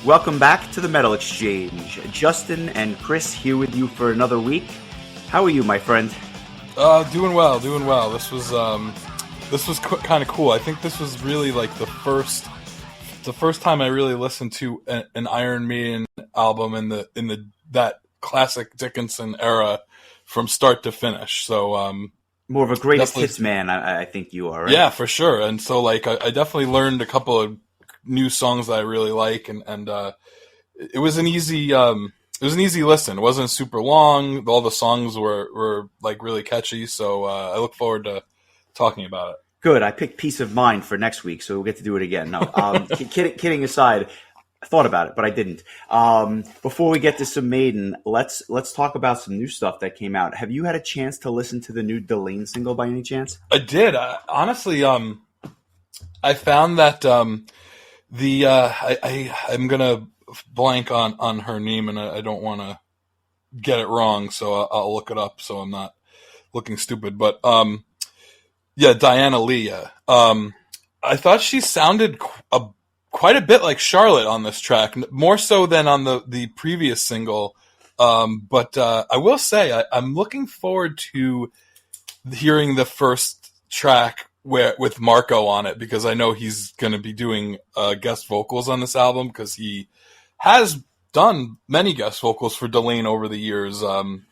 Welcome back to the Metal Exchange. Justin and Chris here with you for another week. How are you, my friend? Doing well. This was kind of cool. I think this was really like the first time I really listened to an Iron Maiden album in that classic Dickinson era from start to finish. So more of a greatest hits man, I think you are, right? Yeah, for sure. And so like I definitely learned a couple of new songs that I really like, and it was an easy listen. It wasn't super long. All the songs were like really catchy, so I look forward to talking about it. Good. I picked Peace of Mind for next week, so we'll get to do it again. No, kidding aside, I thought about it, but I didn't. Before we get to some Maiden, let's talk about some new stuff that came out. Have you had a chance to listen to the new Delane single by any chance? I did. Honestly, I found that I'm gonna blank on her name, and I don't want to get it wrong, so I'll look it up so I'm not looking stupid. But yeah, Diana Lee. I thought she sounded quite a bit like Charlotte on this track, more so than on the previous single. But I will say I'm looking forward to hearing the first track with Marco on it, because I know he's going to be doing guest vocals on this album, because he has done many guest vocals for Delane over the years,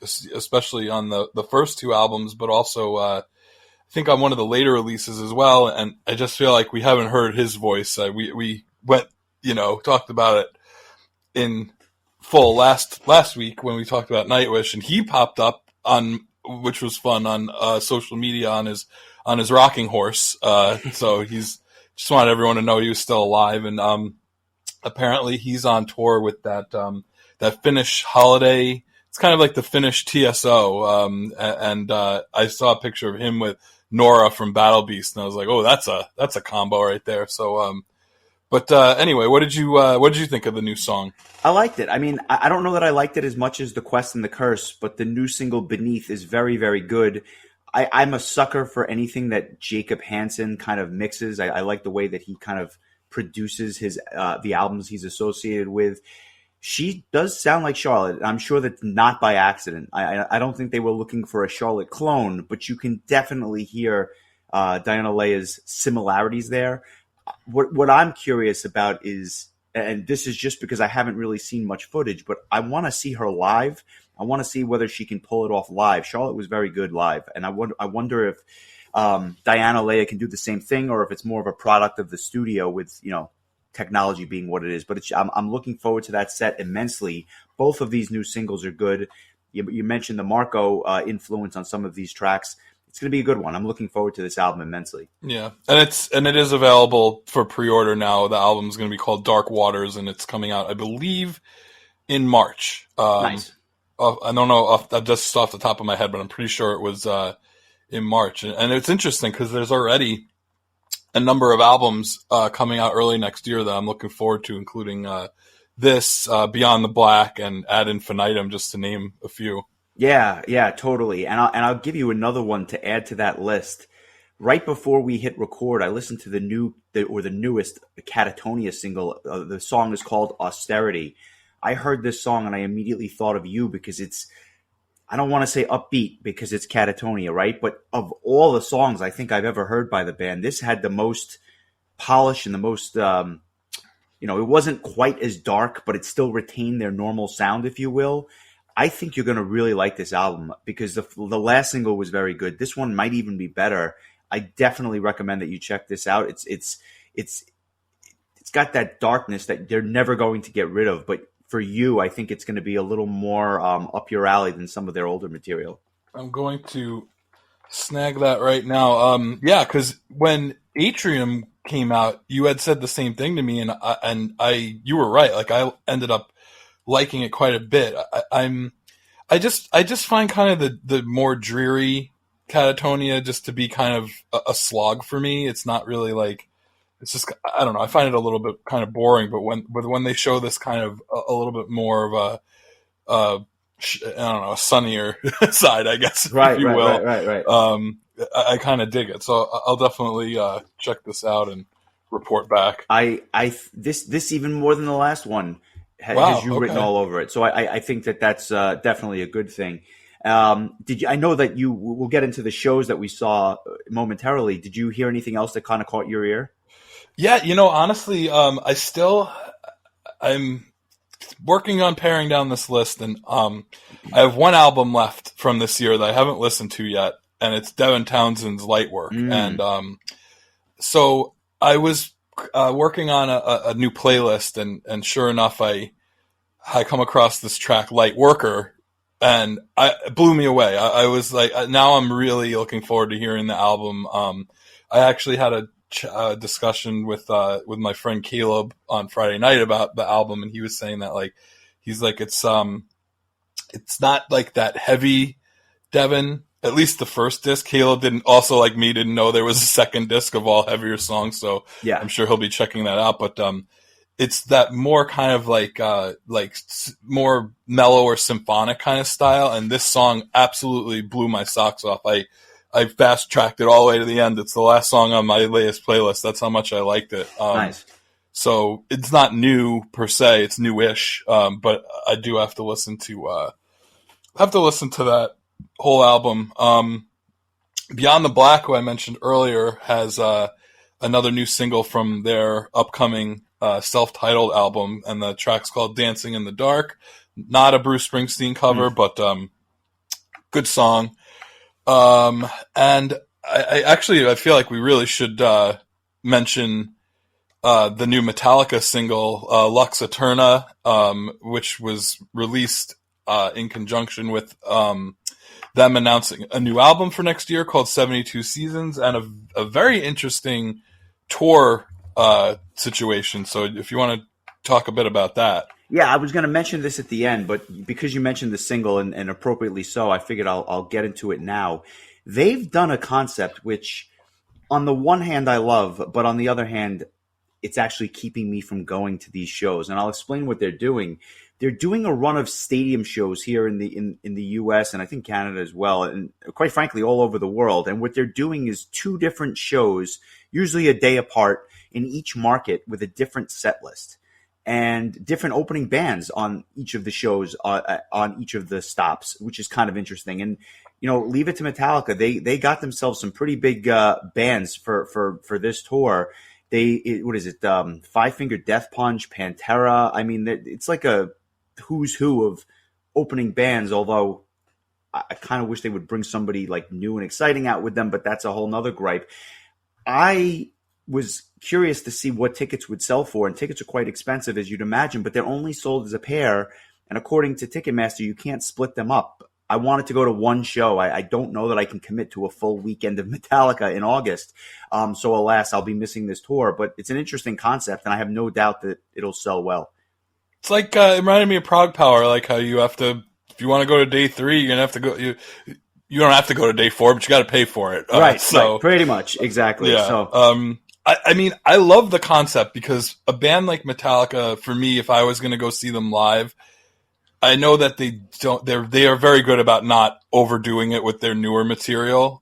especially on the first two albums, but also I think on one of the later releases as well. And I just feel like we haven't heard his voice. We went, talked about it in full last week when we talked about Nightwish, and he popped up which was fun, on social media on his rocking horse. So he's just wanted everyone to know he was still alive. And apparently he's on tour with that Finnish holiday. It's kind of like the Finnish TSO. And I saw a picture of him with Nora from Battle Beast, and I was like, oh, that's a combo right there. So, but anyway, what did you think of the new song? I liked it. I mean, I don't know that I liked it as much as The Quest and the Curse, but the new single Beneath is very, very good. I'm a sucker for anything that Jacob Hansen kind of mixes. I like the way that he kind of produces the albums he's associated with. She does sound like Charlotte. I'm sure that's not by accident. I don't think they were looking for a Charlotte clone, but you can definitely hear Diana Lea's similarities there. What I'm curious about is, and this is just because I haven't really seen much footage, but I want to see her live. I want to see whether she can pull it off live. Charlotte was very good live, and I wonder if Diana Lea can do the same thing, or if it's more of a product of the studio with technology being what it is. But I'm looking forward to that set immensely. Both of these new singles are good. You mentioned the Marco influence on some of these tracks. It's going to be a good one. I'm looking forward to this album immensely. Yeah, and it is available for pre-order now. The album is going to be called Dark Waters, and it's coming out, I believe, in March. Nice. I don't know just off the top of my head, but I'm pretty sure it was in March. And it's interesting because there's already a number of albums coming out early next year that I'm looking forward to, including this, Beyond the Black, and Ad Infinitum, just to name a few. Yeah, totally. And I'll give you another one to add to that list. Right before we hit record, I listened to the newest Catatonia single. The song is called Austerity. I heard this song and I immediately thought of you, because it's, I don't want to say upbeat because it's Catatonia, right? But of all the songs I think I've ever heard by the band, this had the most polish and the most, it wasn't quite as dark, but it still retained their normal sound, if you will. I think you're going to really like this album, because the last single was very good. This one might even be better. I definitely recommend that you check this out. It's got that darkness that they're never going to get rid of, but for you, I think it's going to be a little more up your alley than some of their older material. I'm going to snag that right now. Yeah, because when Atrium came out, you had said the same thing to me, and you were right. Like, I ended up liking it quite a bit. I just find kind of the more dreary Catatonia just to be kind of a slog for me. It's not really like, it's just, I don't know, I find it a little bit kind of boring, but when they show this kind of a little bit more of a sunnier side, I guess, right, if you will. Right. I kind of dig it. So I'll definitely check this out and report back. This even more than the last one Wow. has you written Okay. all over it. So I think that's definitely a good thing. Did you? I know that you. We'll get into the shows that we saw momentarily. Did you hear anything else that kind of caught your ear? Yeah, honestly, I'm working on paring down this list, and I have one album left from this year that I haven't listened to yet, and it's Devin Townsend's Light Work. And Mm. so I was working on a new playlist, and sure enough, I come across this track, Light Worker, and it blew me away. I was like, now I'm really looking forward to hearing the album. I actually had a discussion with my friend Caleb on Friday night about the album, and he was saying that he's like it's not like that heavy Devin. At least the first disc. Caleb didn't know there was a second disc of all heavier songs, so Yeah. I'm sure he'll be checking that out. But it's that more kind of more mellow or symphonic kind of style, and this song absolutely blew my socks off. I fast tracked it all the way to the end. It's the last song on my latest playlist. That's how much I liked it. Nice. So it's not new per se; it's newish. But I do have to listen to that whole album. Beyond the Black, who I mentioned earlier, has another new single from their upcoming self-titled album, and the track's called "Dancing in the Dark." Not a Bruce Springsteen cover, but good song. And I feel like we really should mention the new Metallica single, Lux Eterna, which was released in conjunction with them announcing a new album for next year called 72 Seasons, and a very interesting tour situation. So if you want to talk a bit about that. Yeah, I was going to mention this at the end, but because you mentioned the single and appropriately so, I figured I'll get into it now. They've done a concept which, on the one hand, I love, but on the other hand, it's actually keeping me from going to these shows. And I'll explain what they're doing. They're doing a run of stadium shows here in the U.S. and I think Canada as well, and quite frankly, all over the world. And what they're doing is 2 different shows, usually a day apart, in each market with a different set list and different opening bands on each of the shows on each of the stops, which is kind of interesting. And leave it to Metallica. They got themselves some pretty big bands for this tour. What is it? Five Finger Death Punch, Pantera. I mean, it's like a who's who of opening bands. Although I kind of wish they would bring somebody like new and exciting out with them, but that's a whole nother gripe. I was curious to see what tickets would sell for, and tickets are quite expensive, as you'd imagine, but they're only sold as a pair. And according to Ticketmaster, you can't split them up. I wanted to go to one show. I don't know that I can commit to a full weekend of Metallica in August. So alas, I'll be missing this tour, but it's an interesting concept, and I have no doubt that it'll sell well. It's like, it reminded me of Prog Power, like how you have to, if you want to go to day 3, you're going to have to go, you don't have to go to day 4, but you got to pay for it. Right, pretty much, exactly. Yeah. So, I mean, I love the concept because a band like Metallica, for me, if I was going to go see them live, I know that they are very good about not overdoing it with their newer material,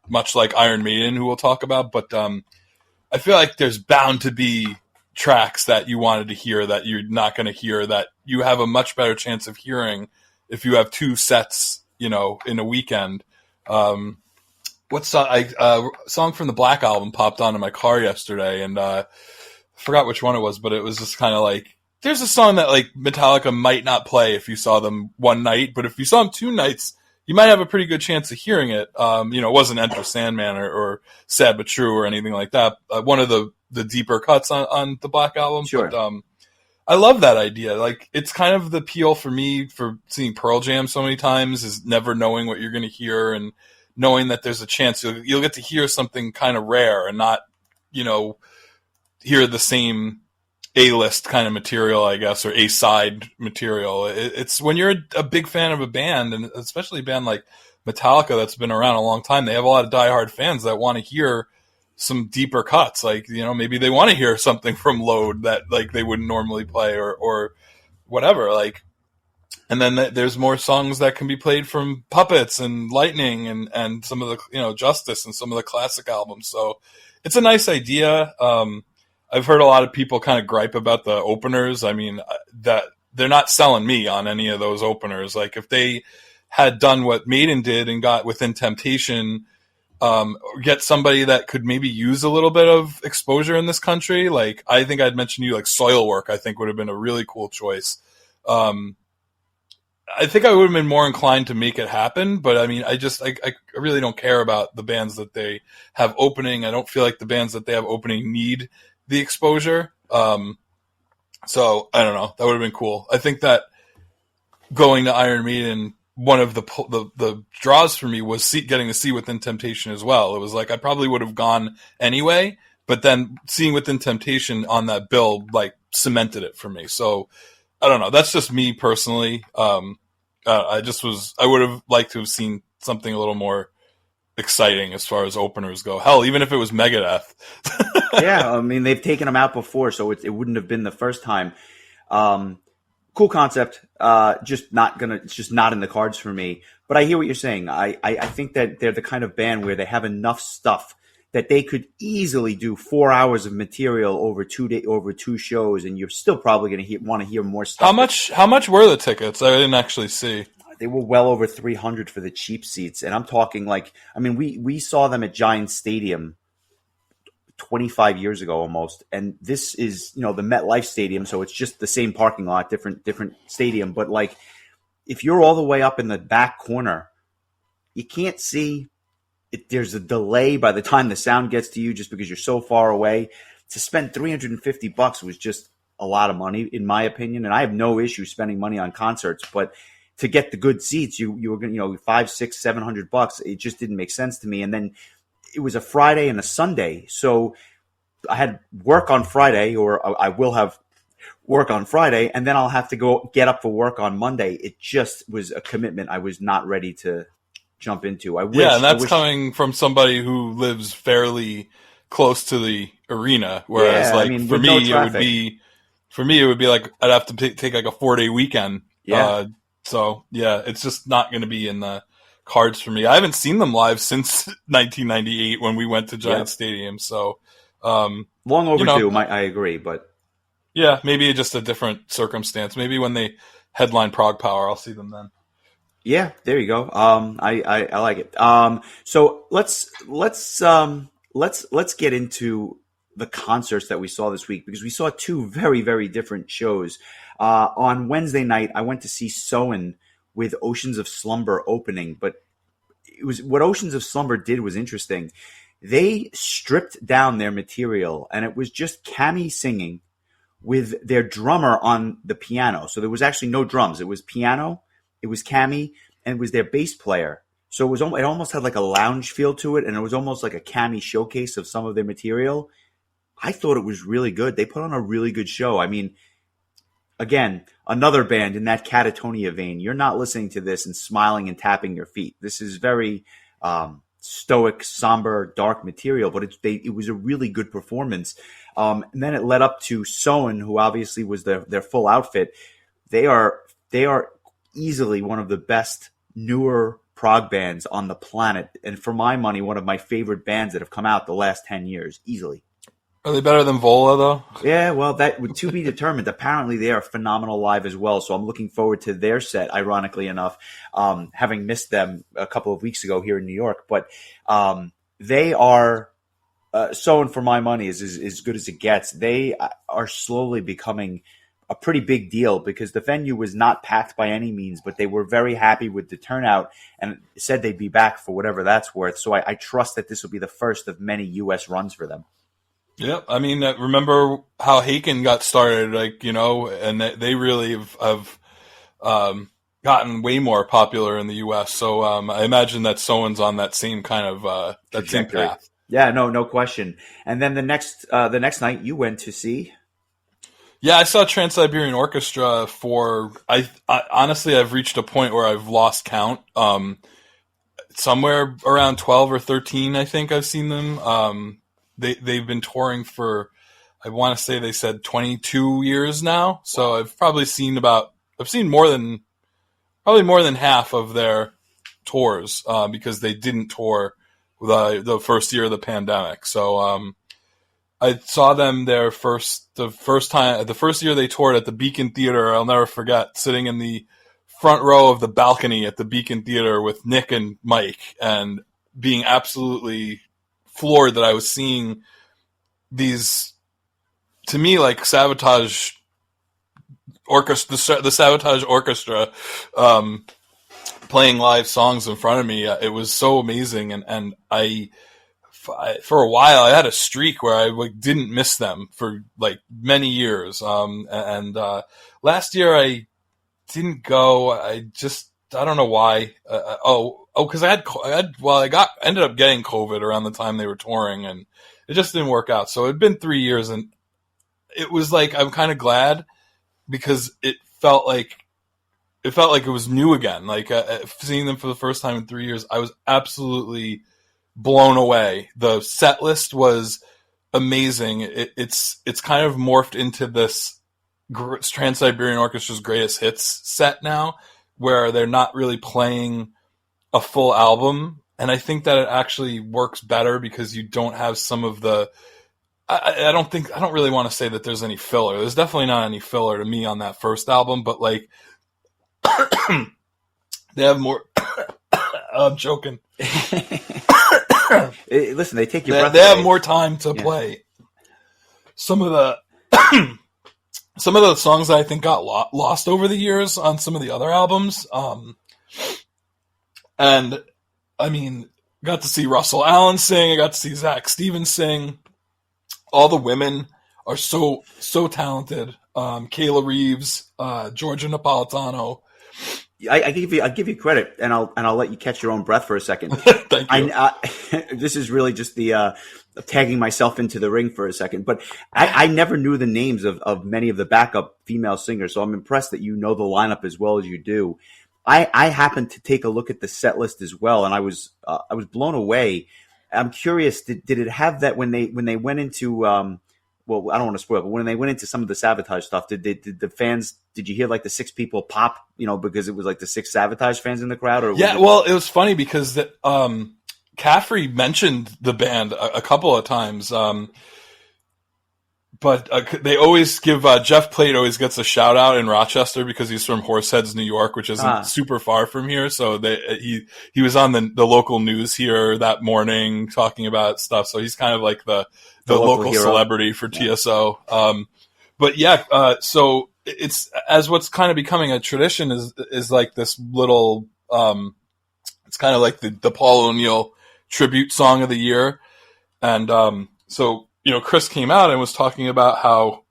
much like Iron Maiden, who we'll talk about. But I feel like there's bound to be tracks that you wanted to hear that you're not going to hear, that you have a much better chance of hearing if you have 2 sets, in a weekend. What song from the Black Album popped onto my car yesterday, and I forgot which one it was, but it was just kind of like, there's a song that like Metallica might not play if you saw them one night, but if you saw them 2 nights, you might have a pretty good chance of hearing it. It wasn't Enter Sandman or Sad But True or anything like that. One of the deeper cuts on the Black Album. Sure. But I love that idea. Like, it's kind of the appeal for me for seeing Pearl Jam so many times, is never knowing what you're going to hear and knowing that there's a chance you'll get to hear something kind of rare and not, hear the same A-list kind of material, I guess, or A-side material. It's when you're a big fan of a band, and especially a band like Metallica that's been around a long time, they have a lot of diehard fans that want to hear some deeper cuts. Like, maybe they want to hear something from Load that like they wouldn't normally play or whatever. Like, and then there's more songs that can be played from Puppets and Lightning and some of the, Justice and some of the classic albums. So it's a nice idea. I've heard a lot of people kind of gripe about the openers. I mean, that they're not selling me on any of those openers. Like if they had done what Maiden did and got Within Temptation, get somebody that could maybe use a little bit of exposure in this country. Like I think I'd mentioned you, like Soilwork, I think would have been a really cool choice. I think I would have been more inclined to make it happen, but I mean, I really don't care about the bands that they have opening. I don't feel like the bands that they have opening need the exposure. So I don't know. That would have been cool. I think that going to Iron Maiden, one of the draws for me was getting to see Within Temptation as well. It was like I probably would have gone anyway, but then seeing Within Temptation on that bill like cemented it for me. So I don't know. That's just me personally. I would have liked to have seen something a little more exciting as far as openers go. Hell, even if it was Megadeth. Yeah, I mean, they've taken them out before, so it wouldn't have been the first time. Cool concept. It's just not in the cards for me. But I hear what you're saying. I think that they're the kind of band where they have enough stuff that they could easily do 4 hours of material over 2 shows, and you're still probably going to want to hear more stuff. How much were the tickets? I didn't actually see. They were well over $300 for the cheap seats, and I'm talking we saw them at Giant Stadium 25 years ago almost, and this is the MetLife Stadium, so it's just the same parking lot, different stadium. But like, if you're all the way up in the back corner, you can't see. There's a delay by the time the sound gets to you just because you're so far away. To spend $350 was just a lot of money, in my opinion. And I have no issue spending money on concerts, but to get the good seats, you were going to, $500, $600, $700. It just didn't make sense to me. And then it was a Friday and a Sunday. So I had work on Friday, or I will have work on Friday, and then I'll have to get up for work on Monday. It just was a commitment I was not ready to jump into. And that's coming from somebody who lives fairly close to the arena. Whereas, for me, it would be like I'd have to take like a 4-day weekend. Yeah. It's just not going to be in the cards for me. I haven't seen them live since 1998 when we went to Giant Stadium. So long overdue. I agree, but yeah, maybe just a different circumstance. Maybe when they headline Prague Power, I'll see them then. Yeah, there you go. I like it. So let's get into the concerts that we saw this week, because we saw 2 very, very different shows. On Wednesday night, I went to see Soen with Oceans of Slumber opening, but it was what Oceans of Slumber did was interesting. They stripped down their material, and it was just Cammy singing with their drummer on the piano. So there was actually no drums. It was piano. It was Cammy, and it was their bass player. So it almost had like a lounge feel to it, and it was almost like a Cammy showcase of some of their material. I thought it was really good. They put on a really good show. I mean, again, another band in that Catatonia vein. You're not listening to this and smiling and tapping your feet. This is very stoic, somber, dark material, but it was a really good performance. And then it led up to Soen, who obviously was their full outfit. They are easily one of the best newer prog bands on the planet, and for my money, one of my favorite bands that have come out the last 10 years, easily. Are they better than Vola, though? Yeah, well, that to be determined. Apparently, they are phenomenal live as well, so I'm looking forward to their set, ironically enough, having missed them a couple of weeks ago here in New York. But they are, Soen, for my money, is as good as it gets. They are slowly becoming a pretty big deal, because the venue was not packed by any means, but they were very happy with the turnout and said they'd be back for whatever that's worth. So I trust that this will be the first of many U.S. runs for them. Yep. I mean, remember how Haken got started, and they really have gotten way more popular in the U.S. So I imagine that Soen's on that same kind of that same path. Yeah, no question. And then the next night you went to see. Yeah, I saw Trans-Siberian Orchestra I honestly, I've reached a point where I've lost count. Somewhere around 12 or 13, I think I've seen them. They've been touring for, I want to say they said 22 years now. So I've probably seen more than half of their tours, because they didn't tour the first year of the pandemic. So I saw them the first year they toured at the Beacon Theater. I'll never forget sitting in the front row of the balcony at the Beacon Theater with Nick and Mike and being absolutely floored that I was seeing these, to me, like Sabotage orchestra, the Sabotage Orchestra, playing live songs in front of me. It was so amazing, and I for a while I had a streak where I like didn't miss them for like many years. Last year I didn't go. I don't know why. Because I ended up getting COVID around the time they were touring, and it just didn't work out. So it'd been 3 years, and it was like I'm kind of glad because it felt like it was new again. Like seeing them for the first time in 3 years, I was absolutely blown away. The set list was amazing. It's kind of morphed into this Trans-Siberian Orchestra's greatest hits set now, where they're not really playing a full album. And I think that it actually works better because you don't have some of the, I don't really want to say that there's any filler. There's definitely not any filler to me on that first album, but like, they have more, I'm joking. Listen, they take your breath They away. have more time to play. Some of the songs that I think got lost over the years on some of the other albums. And I mean, got to see Russell Allen sing. I got to see Zach Stevens sing. All the women are so talented. Kayla Reeves, Georgia Napolitano. I give you credit, and I'll let you catch your own breath for a second. Thank you. This is really just the tagging myself into the ring for a second, but I never knew the names of many of the backup female singers, so I'm impressed that you know the lineup as well as you do. I happened to take a look at the set list as well, and I was blown away. I'm curious, did it have that when they went into well, I don't want to spoil, but when they went into some of the Sabotage stuff, did the fans? Did you hear like the 6 people pop? You know, because it was like the 6 Sabotage fans in the crowd. Or it was funny because Caffrey mentioned the band a couple of times, but they always give Jeff Plate always gets a shout out in Rochester because he's from Horseheads, New York, which isn't super far from here. So he was on the local news here that morning talking about stuff. So he's kind of like the local celebrity for TSO. So it's as what's kind of becoming a tradition is like this little, it's kind of like the Paul O'Neill tribute song of the year. And, Chris came out and was talking about how,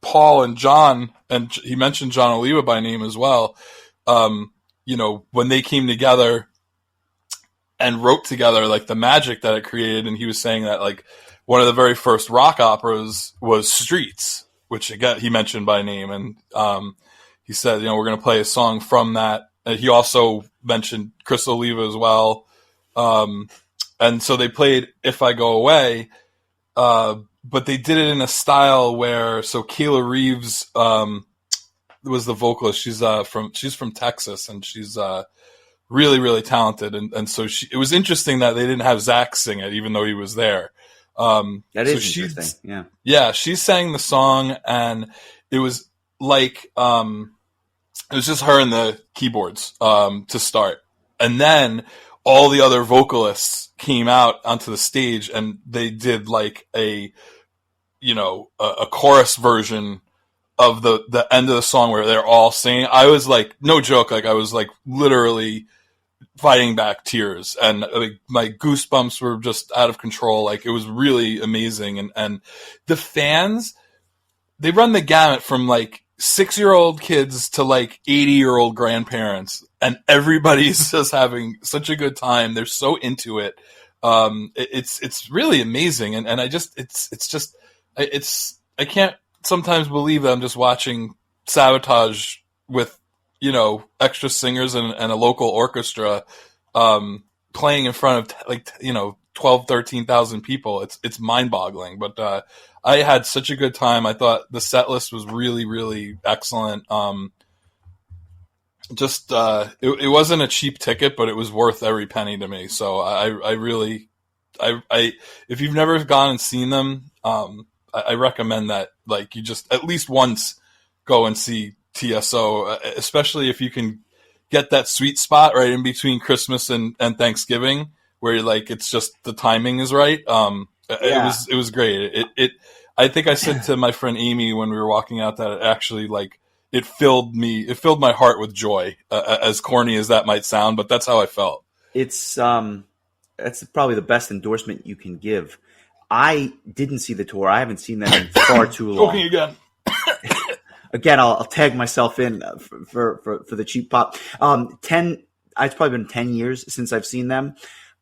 Paul and John, and he mentioned John Oliva by name as well. When they came together and wrote together, like the magic that it created. And he was saying that like one of the very first rock operas was Streets, which again, he mentioned by name. And, he said, we're going to play a song from that. And he also mentioned Chris Oliva as well. And so they played If I Go Away, but they did it in a style where, so Kayla Reeves, was the vocalist. She's from Texas, and she's, really, really talented. And so it was interesting that they didn't have Zach sing it, even though he was there. That is interesting. Yeah. Yeah. She sang the song, and it was like, it was just her and the keyboards, to start. And then all the other vocalists came out onto the stage, and they did like a chorus version of the end of the song where they're all singing. I was like, no joke, like I was like literally fighting back tears, and like my goosebumps were just out of control. Like it was really amazing. And the fans, they run the gamut from like 6-year-old kids to like 80-year-old grandparents, and everybody's just having such a good time. They're so into it. It's really amazing. And I can't sometimes believe that I'm just watching Sabotage with, extra singers and a local orchestra, playing in front of 12, 13,000 people. It's mind boggling, but, I had such a good time. I thought the set list was really, really excellent. just it wasn't a cheap ticket, but it was worth every penny to me. So I really if you've never gone and seen them, I recommend that like you just at least once go and see TSO, especially if you can get that sweet spot right in between Christmas and Thanksgiving where you're like it's just the timing is right. It was great. I think I said to my friend Amy when we were walking out that it actually like it filled my heart with joy, as corny as that might sound, but that's how I felt. It's that's probably the best endorsement you can give. I didn't see the tour. I haven't seen them in far too long. Joking again. Again, I'll tag myself in for the cheap pop. It's probably been 10 years since I've seen them.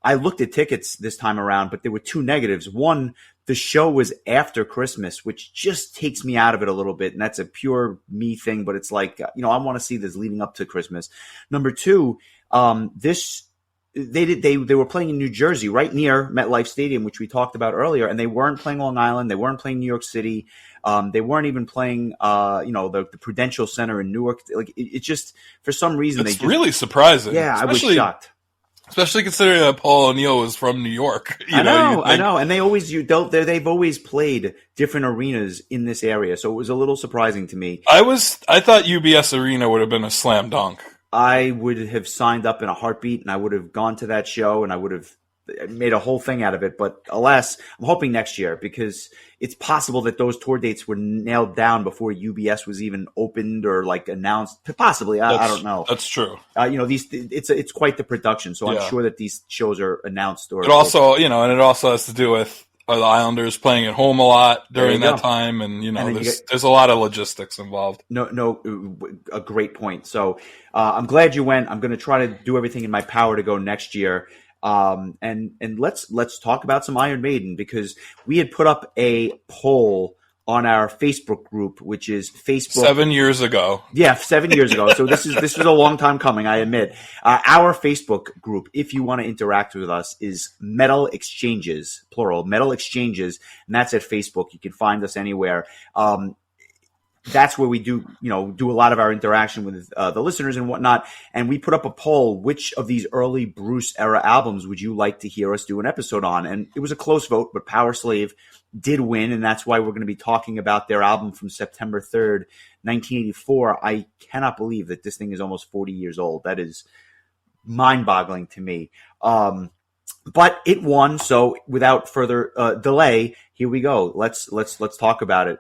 I looked at tickets this time around, but there were two negatives. One, the show was after Christmas, which just takes me out of it a little bit. And that's a pure me thing, but it's like, I want to see this leading up to Christmas. Number two, they were playing in New Jersey, right near MetLife Stadium, which we talked about earlier, and they weren't playing Long Island. They weren't playing New York City. They weren't even playing, the Prudential Center in Newark. Like it just, for some reason, it's really surprising. Yeah, I was shocked. Especially considering that Paul O'Neill was from New York. I know. And they've always played different arenas in this area. So it was a little surprising to me. I thought UBS Arena would have been a slam dunk. I would have signed up in a heartbeat and I would have gone to that show and I would have made a whole thing out of it. But alas, I'm hoping next year because it's possible that those tour dates were nailed down before UBS was even opened or like announced. Possibly. I don't know. That's true. It's quite the production. So I'm sure that these shows are announced or it also, and it also has to do with the Islanders playing at home a lot during that time. And, there's a lot of logistics involved. No, a great point. So I'm glad you went. I'm going to try to do everything in my power to go next year. And let's talk about some Iron Maiden because we had put up a poll on our Facebook group, which is Facebook 7 years ago. Yeah, 7 years ago. So this was a long time coming, I admit. Our Facebook group, if you want to interact with us, is Metal Exchanges, plural, Metal Exchanges, and that's at Facebook. You can find us anywhere. That's where we do a lot of our interaction with the listeners and whatnot. And we put up a poll: which of these early Bruce era albums would you like to hear us do an episode on? And it was a close vote, but Powerslave did win, and that's why we're going to be talking about their album from September 3rd, 1984. I cannot believe that this thing is almost 40 years old. That is mind-boggling to me. But it won, so without further delay, here we go. Let's talk about it.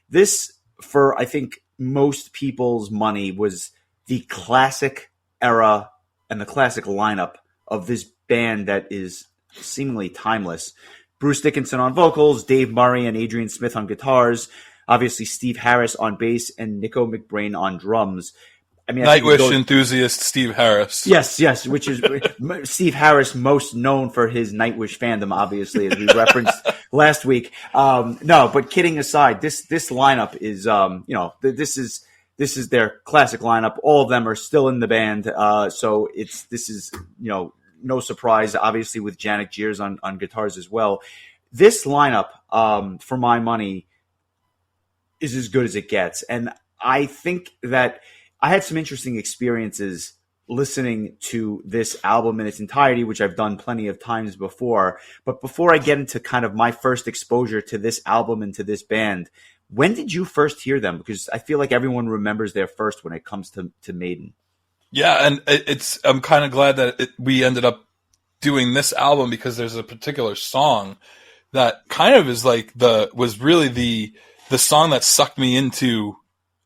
This, for I think most people's money, was the classic era and the classic lineup of this band that is seemingly timeless. Bruce Dickinson on vocals, Dave Murray and Adrian Smith on guitars, obviously Steve Harris on bass, and Nico McBrain on drums. I mean, Nightwish enthusiast Steve Harris. Yes, which is Steve Harris, most known for his Nightwish fandom, obviously, as we referenced last week. No, but kidding aside, this lineup is, this is their classic lineup. All of them are still in the band, so this is no surprise. Obviously, with Janek Jeers on guitars as well. This lineup, for my money, is as good as it gets, and I think that I had some interesting experiences listening to this album in its entirety, which I've done plenty of times before. But before I get into kind of my first exposure to this album and to this band, when did you first hear them? Because I feel like everyone remembers their first when it comes to Maiden. Yeah, and I'm kind of glad that we ended up doing this album because there's a particular song that kind of is like was really the song that sucked me into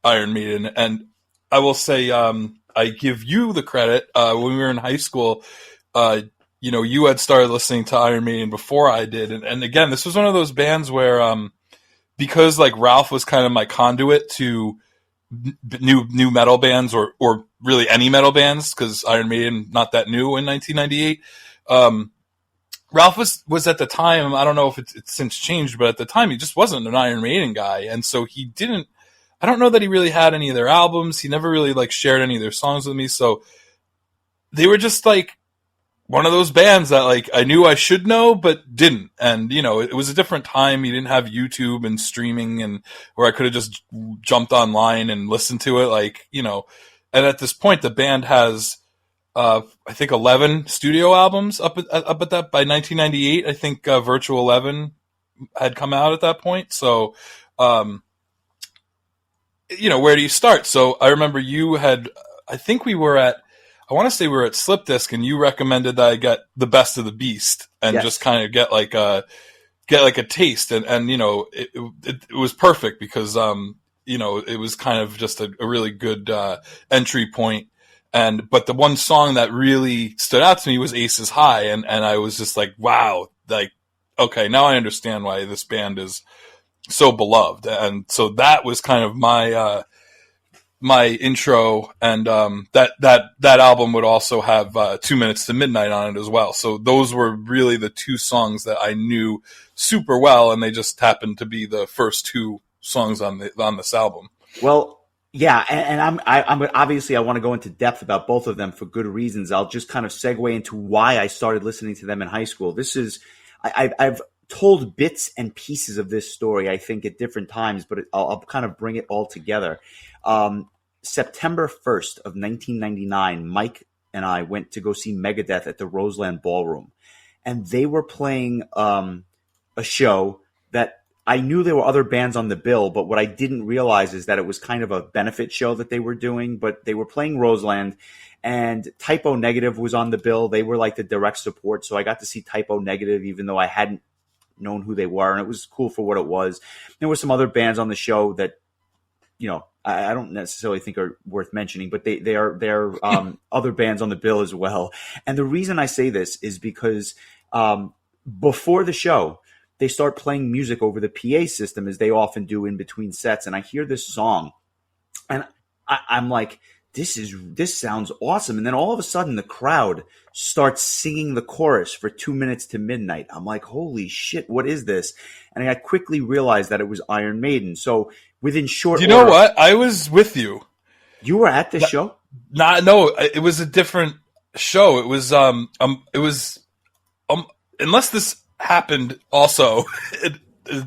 Iron Maiden. And I will say, I give you the credit. When we were in high school, you had started listening to Iron Maiden before I did. And again, this was one of those bands where, because like Ralph was kind of my conduit to new metal bands or really any metal bands, because Iron Maiden, not that new in 1998. Ralph was at the time, I don't know if it's since changed, but at the time he just wasn't an Iron Maiden guy. And so I don't know that he really had any of their albums. He never really like shared any of their songs with me. So they were just like one of those bands that like I knew I should know, but didn't. And, it was a different time. You didn't have YouTube and streaming and where I could have just jumped online and listened to it. Like, and at this point, the band has, I think 11 studio albums up at that by 1998. I think Virtual 11 had come out at that point. So, where do you start? So I remember you had, I think we were at, I want to say we were at Slip Disc, and you recommended that I get The Best of the Beast and just kind of get like a taste, and it was perfect because it was kind of just a really good entry point. But the one song that really stood out to me was Aces High, and I was just like, wow, like, okay, now I understand why this band is so beloved. And so that was kind of my my intro, and that album would also have 2 Minutes to Midnight on it as well. So those were really the two songs that I knew super well, and they just happened to be the first two songs on this album. Well, yeah, and I'm obviously I want to go into depth about both of them for good reasons. I'll just kind of segue into why I started listening to them in high school. This is I've told bits and pieces of this story, I think, at different times, but I'll kind of bring it all together. September 1st of 1999, Mike and I went to go see Megadeth at the Roseland Ballroom, and they were playing a show that I knew there were other bands on the bill, but what I didn't realize is that it was kind of a benefit show that they were doing, but they were playing Roseland, and Typo Negative was on the bill. They were like the direct support, so I got to see Typo Negative even though I hadn't known who they were, and it was cool for what it was. There were some other bands on the show that, I don't necessarily think are worth mentioning, but they are other bands on the bill as well. And the reason I say this is because before the show, they start playing music over the PA system, as they often do in between sets. And I hear this song, and I'm like, this sounds awesome. And then all of a sudden, the crowd starts singing the chorus for 2 Minutes to Midnight. I'm like, holy shit, what is this? And I quickly realized that it was Iron Maiden. So within short order, know what? I was with you. You were at this show? No, it was a different show. It was unless this happened also, a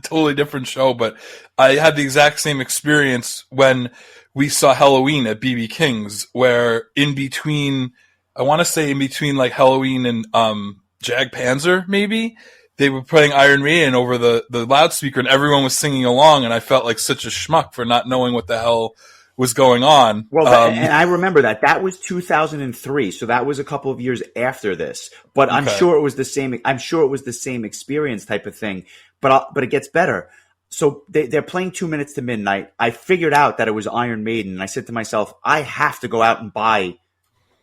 totally different show, but I had the exact same experience when we saw Halloween at BB King's, where in between like Halloween and Jag Panzer, maybe, they were playing Iron Maiden over the loudspeaker, and everyone was singing along, and I felt like such a schmuck for not knowing what the hell was going on. Well, and I remember that. That was 2003, so that was a couple of years after this. But I'm sure it was the same. I'm sure it was the same experience type of thing. But it gets better. So they're playing 2 Minutes to Midnight. I figured out that it was Iron Maiden, and I said to myself, I have to go out and buy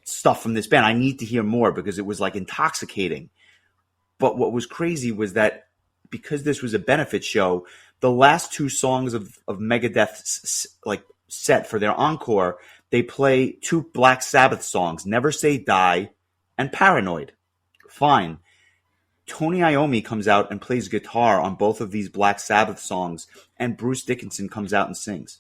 stuff from this band. I need to hear more because it was like intoxicating. But what was crazy was that because this was a benefit show, the last two songs of Megadeth's like set for their encore, they play two Black Sabbath songs, Never Say Die and Paranoid. Fine. Tony Iommi comes out and plays guitar on both of these Black Sabbath songs, and Bruce Dickinson comes out and sings.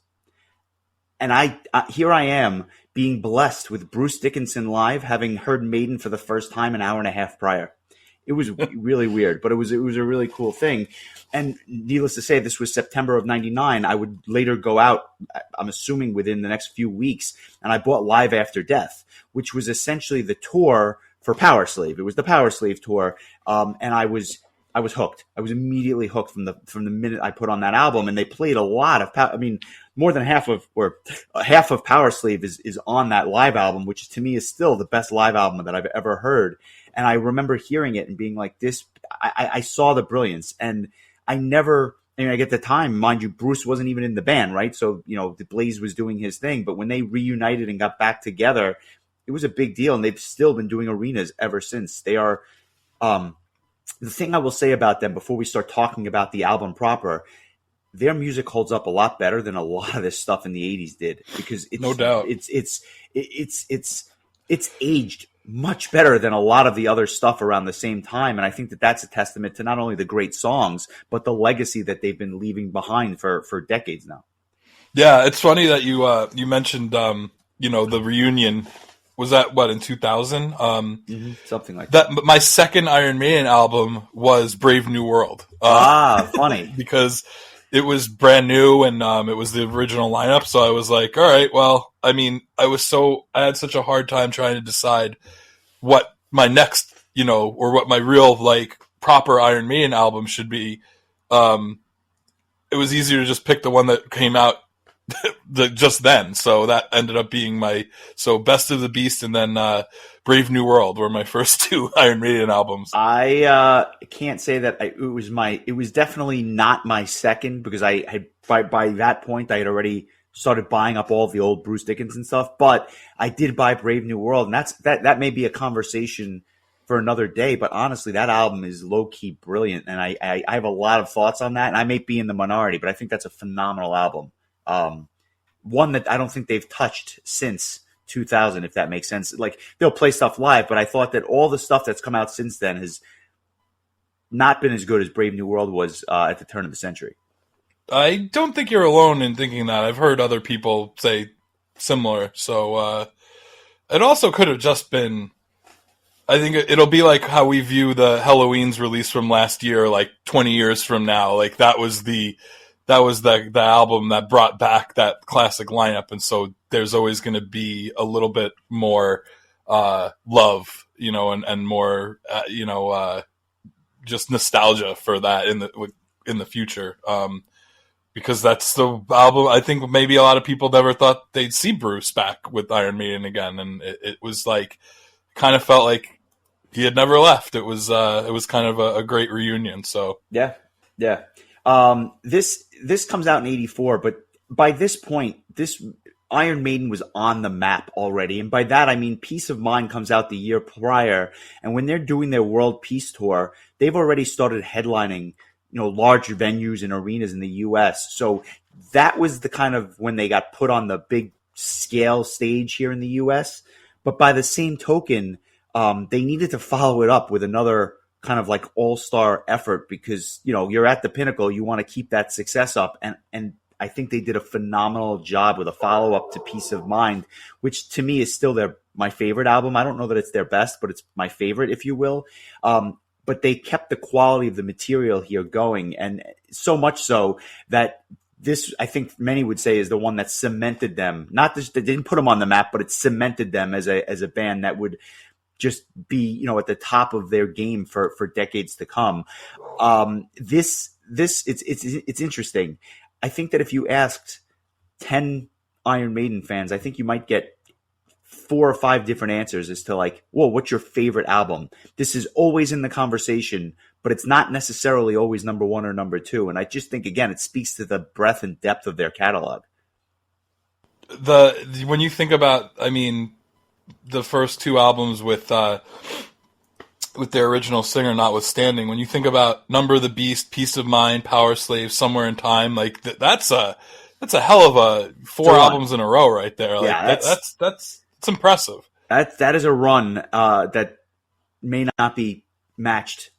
And here I am being blessed with Bruce Dickinson live, having heard Maiden for the first time an hour and a half prior. It was really weird, but it was a really cool thing. And needless to say, this was September of 99. I would later go out, I'm assuming within the next few weeks, and I bought Live After Death, which was essentially the tour for Powerslave. It was the Powerslave tour, and I was hooked. I was immediately hooked from the minute I put on that album. And they played a lot of more than half of Powerslave is on that live album, which to me is still the best live album that I've ever heard. And I remember hearing it and being like, this. I saw the brilliance, and I never. At the time, mind you, Bruce wasn't even in the band, right? So the Blaze was doing his thing, but when they reunited and got back together, it was a big deal, and they've still been doing arenas ever since. They are. The thing I will say about them before we start talking about the album proper, their music holds up a lot better than a lot of this stuff in the 80s did, because it's, no doubt it's aged much better than a lot of the other stuff around the same time. And I think that that's a testament to not only the great songs, but the legacy that they've been leaving behind for decades now. Yeah, it's funny that you mentioned the reunion. Was that in 2000? Something like that. My second Iron Maiden album was Brave New World. Funny. Because it was brand new and it was the original lineup. So I was like, all right, well, I mean, I had such a hard time trying to decide what my next, or what my real like proper Iron Maiden album should be. It was easier to just pick the one that came out just then. So that ended up being Best of the Beast and then Brave New World were my first two Iron Maiden albums. I can't say that it was definitely not my second, because I had by that point I had already started buying up all the old Bruce Dickinson stuff, but I did buy Brave New World, and that may be a conversation for another day, but honestly, that album is low-key brilliant, and I have a lot of thoughts on that, and I may be in the minority, but I think that's a phenomenal album. One that I don't think they've touched since 2000, if that makes sense. Like, they'll play stuff live, but I thought that all the stuff that's come out since then has not been as good as Brave New World was at the turn of the century. I don't think you're alone in thinking that. I've heard other people say similar, so it also could have just been... I think it'll be like how we view the Halloween's release from last year, like 20 years from now. Like that was the album that brought back that classic lineup, and so there's always going to be a little bit more love, and more just nostalgia for that in the future, because that's the album. I think maybe a lot of people never thought they'd see Bruce back with Iron Maiden again, and it was like, kind of felt like he had never left. It was kind of a great reunion. So yeah. This comes out in '84, but by this point, this Iron Maiden was on the map already, and by that I mean Peace of Mind comes out the year prior, and when they're doing their World Peace Tour, they've already started headlining, large venues and arenas in the U.S. So that was the kind of when they got put on the big scale stage here in the U.S. But by the same token, they needed to follow it up with another kind of like all-star effort, because, you're at the pinnacle. You want to keep that success up. And I think they did a phenomenal job with a follow-up to Peace of Mind, which to me is still my favorite album. I don't know that it's their best, but it's my favorite, if you will. But they kept the quality of the material here going, and so much so that this, I think many would say, is the one that cemented them. Not just that didn't put them on the map, but it cemented them as a band that would just be, at the top of their game for decades to come. It's interesting. I think that if you asked 10 Iron Maiden fans, I think you might get 4 or 5 different answers as to like, whoa, what's your favorite album? This is always in the conversation, but it's not necessarily always number 1 or number 2. And I just think, again, it speaks to the breadth and depth of their catalog. When you think about, I mean, the first 2 albums with their original singer notwithstanding, when you think about Number of the Beast, Peace of Mind, Powerslave, Somewhere in Time, like that's a hell of a 4 albums in a row right there. Like, yeah, that's impressive. That is a run that may not be matched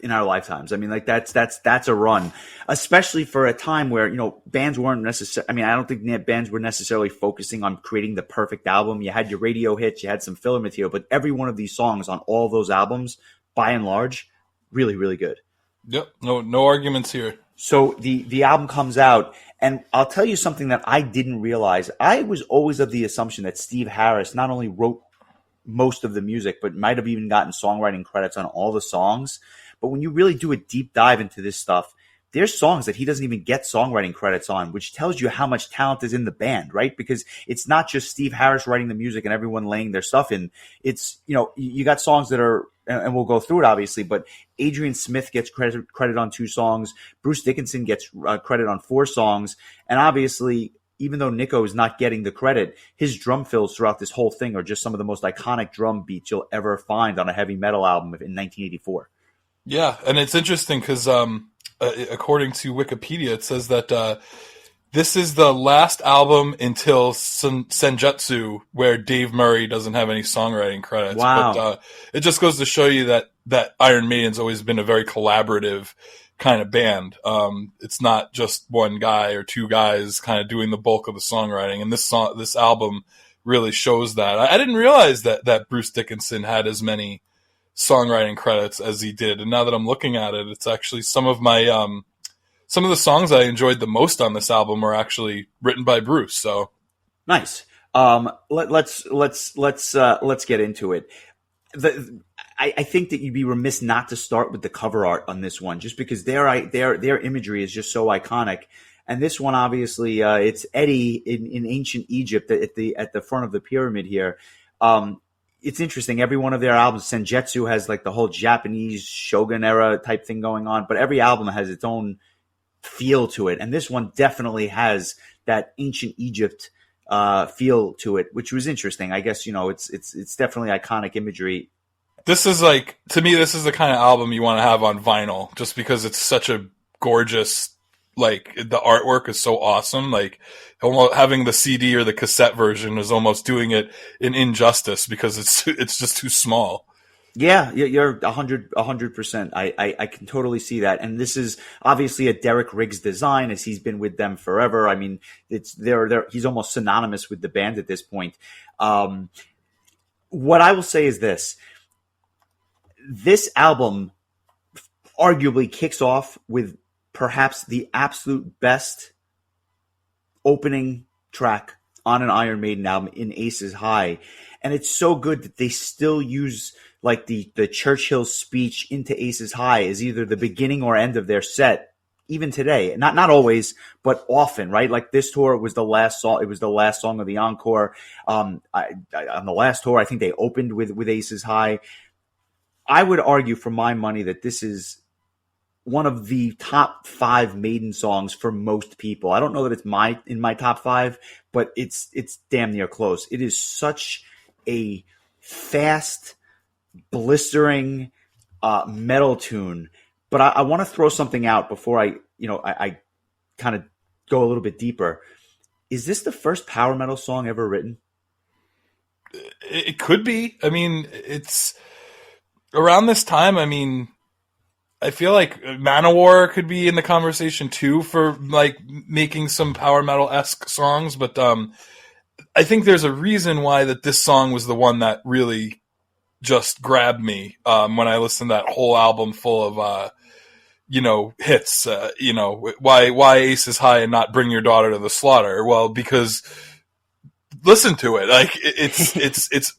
in our lifetimes. I mean, like that's a run, especially for a time where, bands weren't necessarily, I mean, I don't think bands were necessarily focusing on creating the perfect album. You had your radio hits, you had some filler material, but every one of these songs on all those albums, by and large, really, really good. Yep. No arguments here. So the album comes out, and I'll tell you something that I didn't realize. I was always of the assumption that Steve Harris not only wrote most of the music, but might have even gotten songwriting credits on all the songs. But when you really do a deep dive into this stuff, there's songs that he doesn't even get songwriting credits on, which tells you how much talent is in the band, right? Because it's not just Steve Harris writing the music and everyone laying their stuff in. It's, you got songs that are, and we'll go through it obviously, but Adrian Smith gets credit on 2 songs. Bruce Dickinson gets credit on 4 songs. And obviously, even though Nico is not getting the credit, his drum fills throughout this whole thing are just some of the most iconic drum beats you'll ever find on a heavy metal album in 1984. Yeah, and it's interesting because according to Wikipedia, it says that this is the last album until Senjutsu where Dave Murray doesn't have any songwriting credits. Wow. But it just goes to show you that Iron Maiden's always been a very collaborative kind of band. It's not just one guy or 2 guys kind of doing the bulk of the songwriting, and this album really shows that. I didn't realize that Bruce Dickinson had as many songwriting credits as he did, and now that I'm looking at it, it's actually some of my some of the songs I enjoyed the most on this album were actually written by Bruce. So nice. Let's get into it. I think that you'd be remiss not to start with the cover art on this one, just because their imagery is just so iconic. And this one, obviously, it's Eddie in ancient Egypt at the front of the pyramid here. It's interesting. Every one of their albums, Senjutsu has like the whole Japanese Shogun era type thing going on, but every album has its own feel to it. And this one definitely has that ancient Egypt feel to it, which was interesting. I guess, it's definitely iconic imagery. This is like, to me, this is the kind of album you want to have on vinyl, just because it's such a gorgeous, like, the artwork is so awesome. Like, almost having the CD or the cassette version is almost doing it an injustice because it's just too small. Yeah, you're 100%. I can totally see that. And this is obviously a Derek Riggs design, as he's been with them forever. I mean, he's almost synonymous with the band at this point. What I will say is this album arguably kicks off with perhaps the absolute best opening track on an Iron Maiden album, in Aces High. And it's so good that they still use like the Churchill speech into Aces High as either the beginning or end of their set, even today. Not always, but often, right? Like this tour, it was the last song. It was the last song of the encore. On the last tour, I think they opened with Aces High. I would argue for my money that this is one of the top 5 Maiden songs for most people. I don't know that it's in my top 5, but it's damn near close. It is such a fast, blistering metal tune. But I want to throw something out before I kind of go a little bit deeper. Is this the first power metal song ever written? It could be. I mean, it's around this time. I mean, I feel like Manowar could be in the conversation too for like making some power metal-esque songs, but I think there's a reason why that this song was the one that really just grabbed me when I listened to that whole album full of hits. Why Aces High and not Bring Your Daughter to the Slaughter? Well, because listen to it, like it's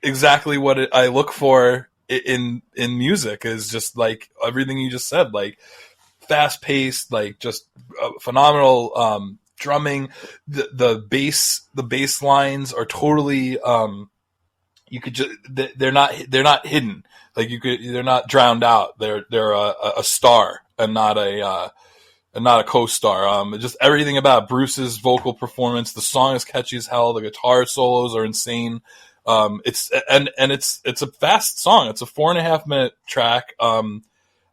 exactly what I look for in music, is just like everything you just said, like fast paced, like just phenomenal drumming. The bass lines are totally you could just they're not hidden, like they're not drowned out. They're a star and not a co-star. Just everything about Bruce's vocal performance. The song is catchy as hell. The guitar solos are insane. It's a fast song. It's a 4.5 minute track. I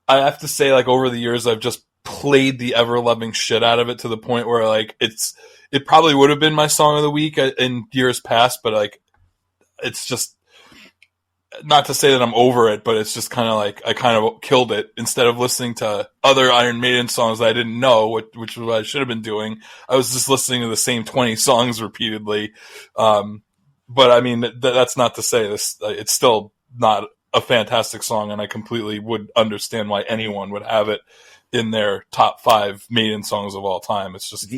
have to say, like, over the years, I've just played the ever loving shit out of it to the point where like it probably would have been my song of the week in years past, but like it's just, not to say that I'm over it, but it's just kind of like I kind of killed it instead of listening to other Iron Maiden songs that I didn't know, which was what I should have been doing. I was just listening to the same 20 songs repeatedly. But I mean, that's not to say this. It's still not a fantastic song, and I completely would understand why anyone would have it in their top 5 Maiden songs of all time. It's just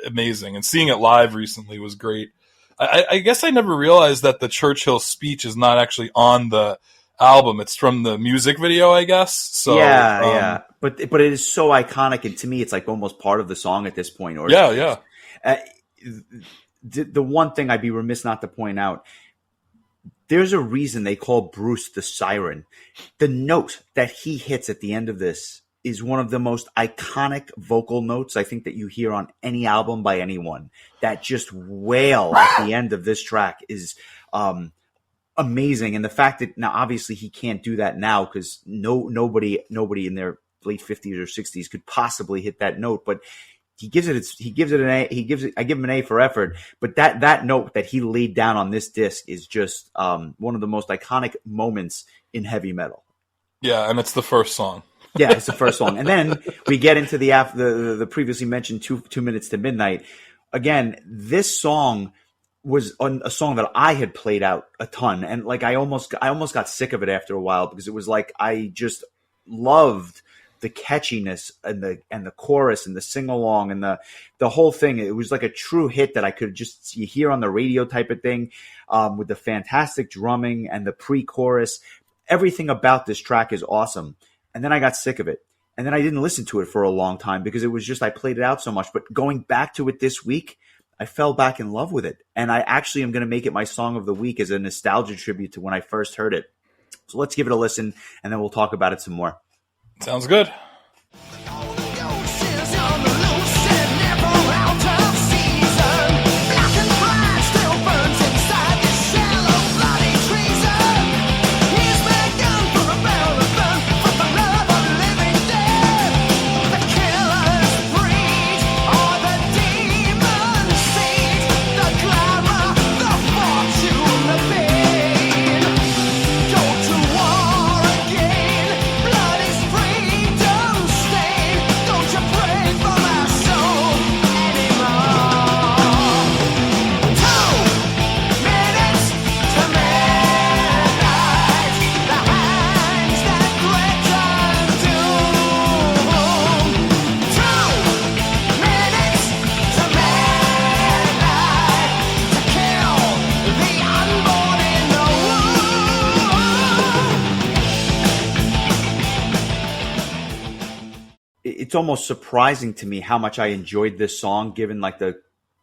amazing, and seeing it live recently was great. I guess I never realized that the Churchill speech is not actually on the album. It's from the music video, I guess. So yeah. But it is so iconic, and to me, it's like almost part of the song at this point. Or yeah. The one thing I'd be remiss not to point out, there's a reason they call Bruce the Siren. The note that he hits at the end of this is one of the most iconic vocal notes I think that you hear on any album by anyone. That just wail at the end of this track is amazing. And the fact that now obviously he can't do that now because nobody in their late 50s or 60s could possibly hit that note, but I give him an A for effort. But that note that he laid down on this disc is just one of the most iconic moments in heavy metal. Yeah, and it's the first song. Yeah, it's the first song. And then we get into the previously mentioned 2 minutes to midnight. Again, this song was a song that I had played out a ton. And like, I almost got sick of it after a while because it was like, I just loved the catchiness and the chorus and the sing along and the whole thing. It was like a true hit that I could just you hear on the radio type of thing, with the fantastic drumming and the pre-chorus. Everything about this track is awesome. And then I got sick of it. And then I didn't listen to it for a long time because it was just, I played it out so much. But going back to it this week, I fell back in love with it. And I actually am going to make it my song of the week as a nostalgia tribute to when I first heard it. So let's give it a listen, and then we'll talk about it some more. Sounds good. It's almost surprising to me how much I enjoyed this song, given like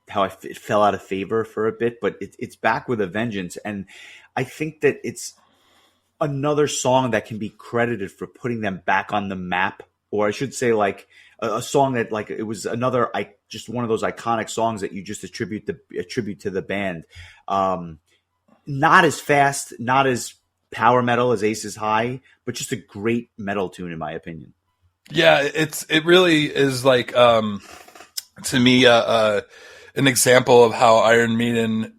how it fell out of favor for a bit, but it's back with a vengeance. And I think that it's another song that can be credited for putting them back on the map, or I should say like a song that like it was another, just one of those iconic songs that you just attribute to the band. Not as fast, not as power metal as Aces High, but just a great metal tune in my opinion. Yeah, it really is like to me an example of how Iron Maiden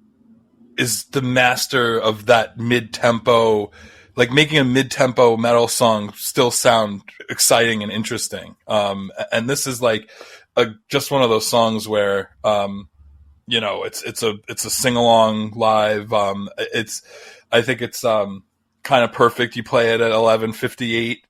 is the master of that mid-tempo, like making a mid-tempo metal song still sound exciting and interesting. And this is like just one of those songs where it's a sing-along live. I think it's kind of perfect. You play it at 11:58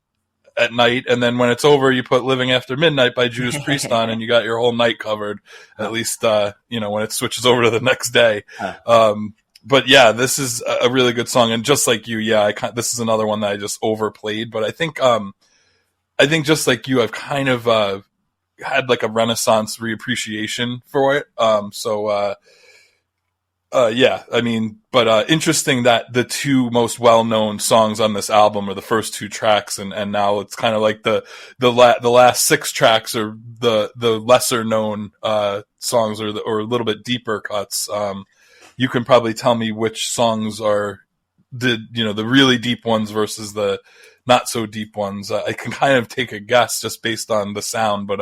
at night, and then when it's over, you put "Living After Midnight" by Judas Priest on, and you got your whole night covered. At least, when it switches over to the next day. But yeah, this is a really good song, and just like you, this is another one that I just overplayed. But I think just like you, I've kind of had like a Renaissance reappreciation for it. Interesting that the two most well-known songs on this album are the first two tracks, and now it's kind of like the last six tracks are the lesser known songs or a little bit deeper cuts. You can probably tell me which songs are the really deep ones versus the not so deep ones. I can kind of take a guess just based on the sound, but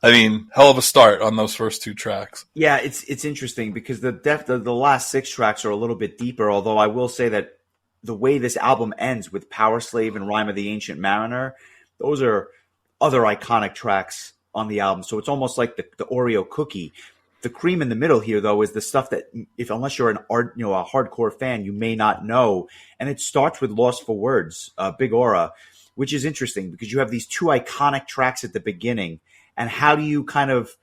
hell of a start on those first two tracks. Yeah, it's interesting because the depth of the last six tracks are a little bit deeper, although I will say that the way this album ends with Powerslave and Rime of the Ancient Mariner, those are other iconic tracks on the album. So it's almost like the Oreo cookie. The cream in the middle here, though, is the stuff that, unless you're a hardcore fan, you may not know. And it starts with Lost for Words, Big Aura, which is interesting because you have these two iconic tracks at the beginning. And how do you kind of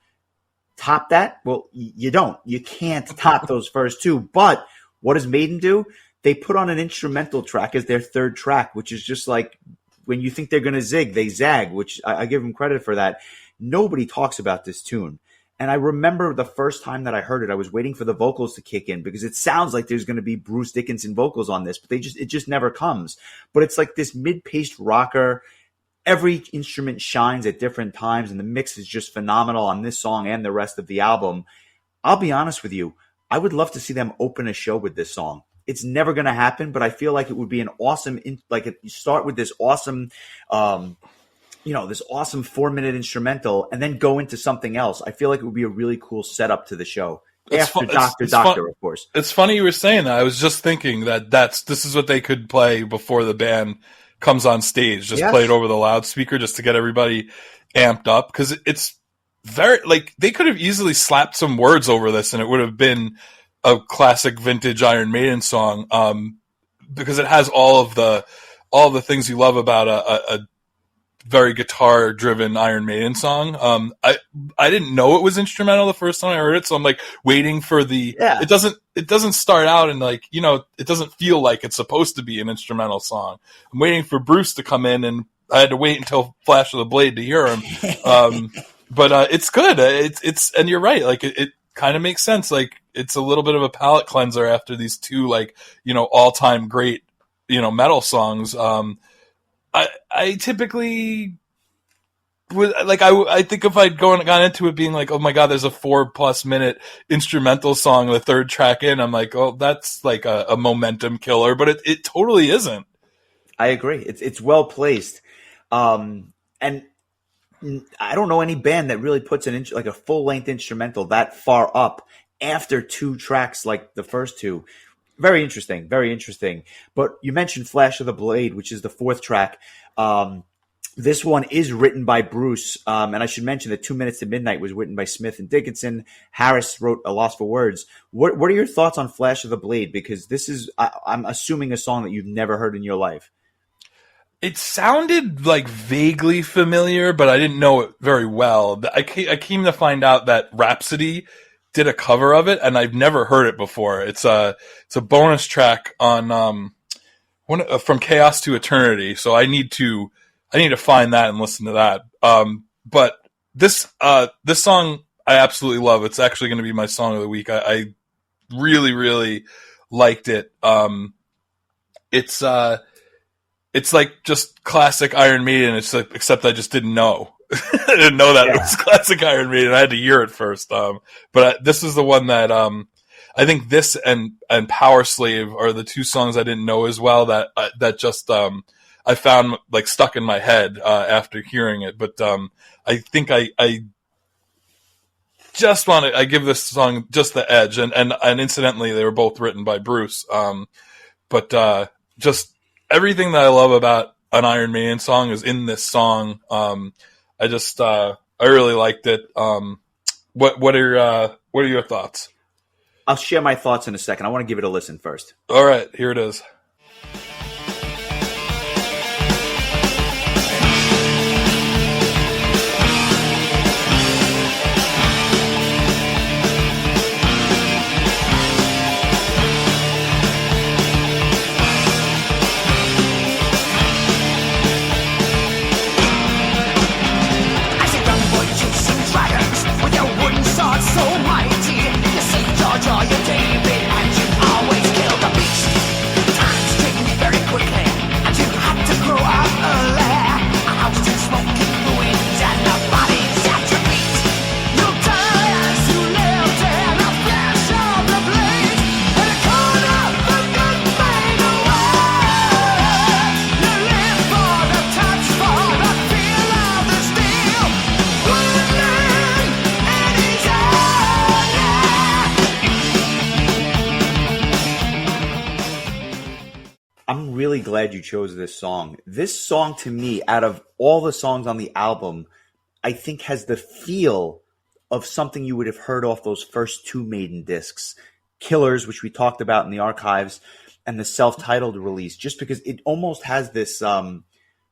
top that? Well, you don't. You can't top those first two. But what does Maiden do? They put on an instrumental track as their third track, which is just like when you think they're going to zig, they zag, which I give them credit for that. Nobody talks about this tune. And I remember the first time that I heard it, I was waiting for the vocals to kick in because it sounds like there's going to be Bruce Dickinson vocals on this, but it just never comes. But it's like this mid-paced rocker. Every instrument shines at different times, and the mix is just phenomenal on this song and the rest of the album. I'll be honest with you. I would love to see them open a show with this song. It's never going to happen, but I feel like it would be an awesome, you start with this awesome, this awesome 4-minute instrumental and then go into something else. I feel like it would be a really cool setup to the show. After Doctor, of course. It's funny you were saying that. I was just thinking that this is what they could play before the band comes on stage. Just play it over the loudspeaker just to get everybody amped up. Because it's very, they could have easily slapped some words over this and it would have been a classic vintage Iron Maiden song. Because it has all of the things you love about very guitar driven Iron Maiden song. I didn't know it was instrumental the first time I heard it, so I'm like waiting for the. Yeah. It doesn't start out and like it doesn't feel like it's supposed to be an instrumental song. I'm waiting for Bruce to come in, and I had to wait until Flash of the Blade to hear him. But it's good. It's and you're right. Like it kind of makes sense. Like it's a little bit of a palate cleanser after these two all time great metal songs. I typically would I think if I'd gone into it being like, oh my god, there's a 4+ minute instrumental song, the third track in, I'm like, oh, that's like a momentum killer, but it totally isn't. I agree. It's well placed, and I don't know any band that really puts like a full length instrumental that far up after 2 tracks like the first 2. Very interesting, very interesting. But you mentioned Flash of the Blade, which is the 4th track. This one is written by Bruce, and I should mention that 2 Minutes to Midnight was written by Smith and Dickinson. Harris wrote A Loss for Words. What are your thoughts on Flash of the Blade? Because this is, I'm assuming, a song that you've never heard in your life. It sounded like vaguely familiar, but I didn't know it very well. I came to find out that Rhapsody did a cover of it, and I've never heard it before. It's a bonus track on From Chaos to Eternity. So I need to find that and listen to that. But this song I absolutely love. It's actually going to be my song of the week. I really, really liked it. It's like just classic Iron Maiden. It's like, except I just didn't know. I didn't know that it was classic Iron Maiden. I had to hear it first. But this is the one that I think this and Powerslave are the 2 songs I didn't know as well that just I found like stuck in my head after hearing it. But I think I just want to give this song just the edge. And incidentally, they were both written by Bruce. But just everything that I love about an Iron Maiden song is in this song. I really liked it. What are your thoughts? I'll share my thoughts in a second. I want to give it a listen first. All right, here it is. I'm really glad you chose this song. This song, to me, out of all the songs on the album, I think has the feel of something you would have heard off those first 2 Maiden discs, Killers, which we talked about in the archives, and the self-titled release, just because it almost has this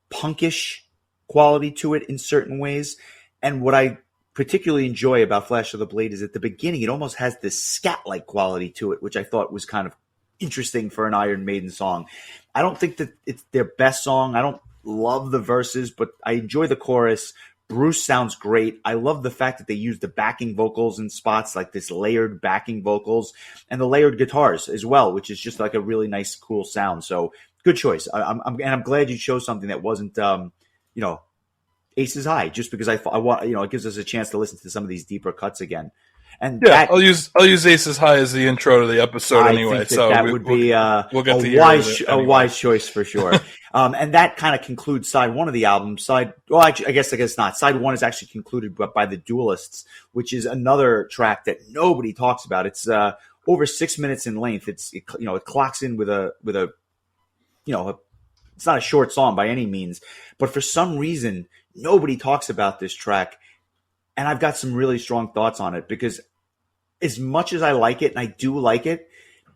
punkish quality to it in certain ways. And what I particularly enjoy about Flash of the Blade is at the beginning, it almost has this scat-like quality to it, which I thought was kind of interesting for an Iron Maiden song. I don't think that it's their best song. I don't love the verses, but I enjoy the chorus. Bruce sounds great. I love the fact that they use the backing vocals in spots, like this layered backing vocals, and the layered guitars as well, which is just like a really nice, cool sound. So good choice. I'm glad you chose something that wasn't, Aces High, just because I want, it gives us a chance to listen to some of these deeper cuts again. And yeah, I'll use Aces High as the intro to the episode anyway. So that would be a wise choice for sure. And that kind of concludes side 1 of the album. I guess not. Side 1 is actually concluded by the Duelists, which is another track that nobody talks about. It's over 6 minutes in length. It clocks in with a it's not a short song by any means, but for some reason nobody talks about this track. And I've got some really strong thoughts on it because as much as I like it, and I do like it,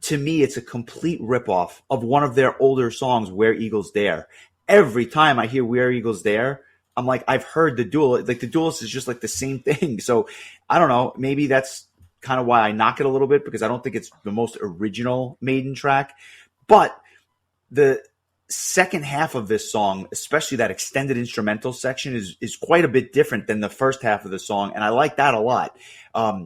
to me it's a complete ripoff of one of their older songs, Where Eagles Dare. Every time I hear Where Eagles Dare, I'm like, I've heard the Duel. Like the Duelist is just like the same thing. So I don't know. Maybe that's kind of why I knock it a little bit, because I don't think it's the most original Maiden track. But the second half of this song, especially that extended instrumental section, is quite a bit different than the first half of the song, and I like that a lot.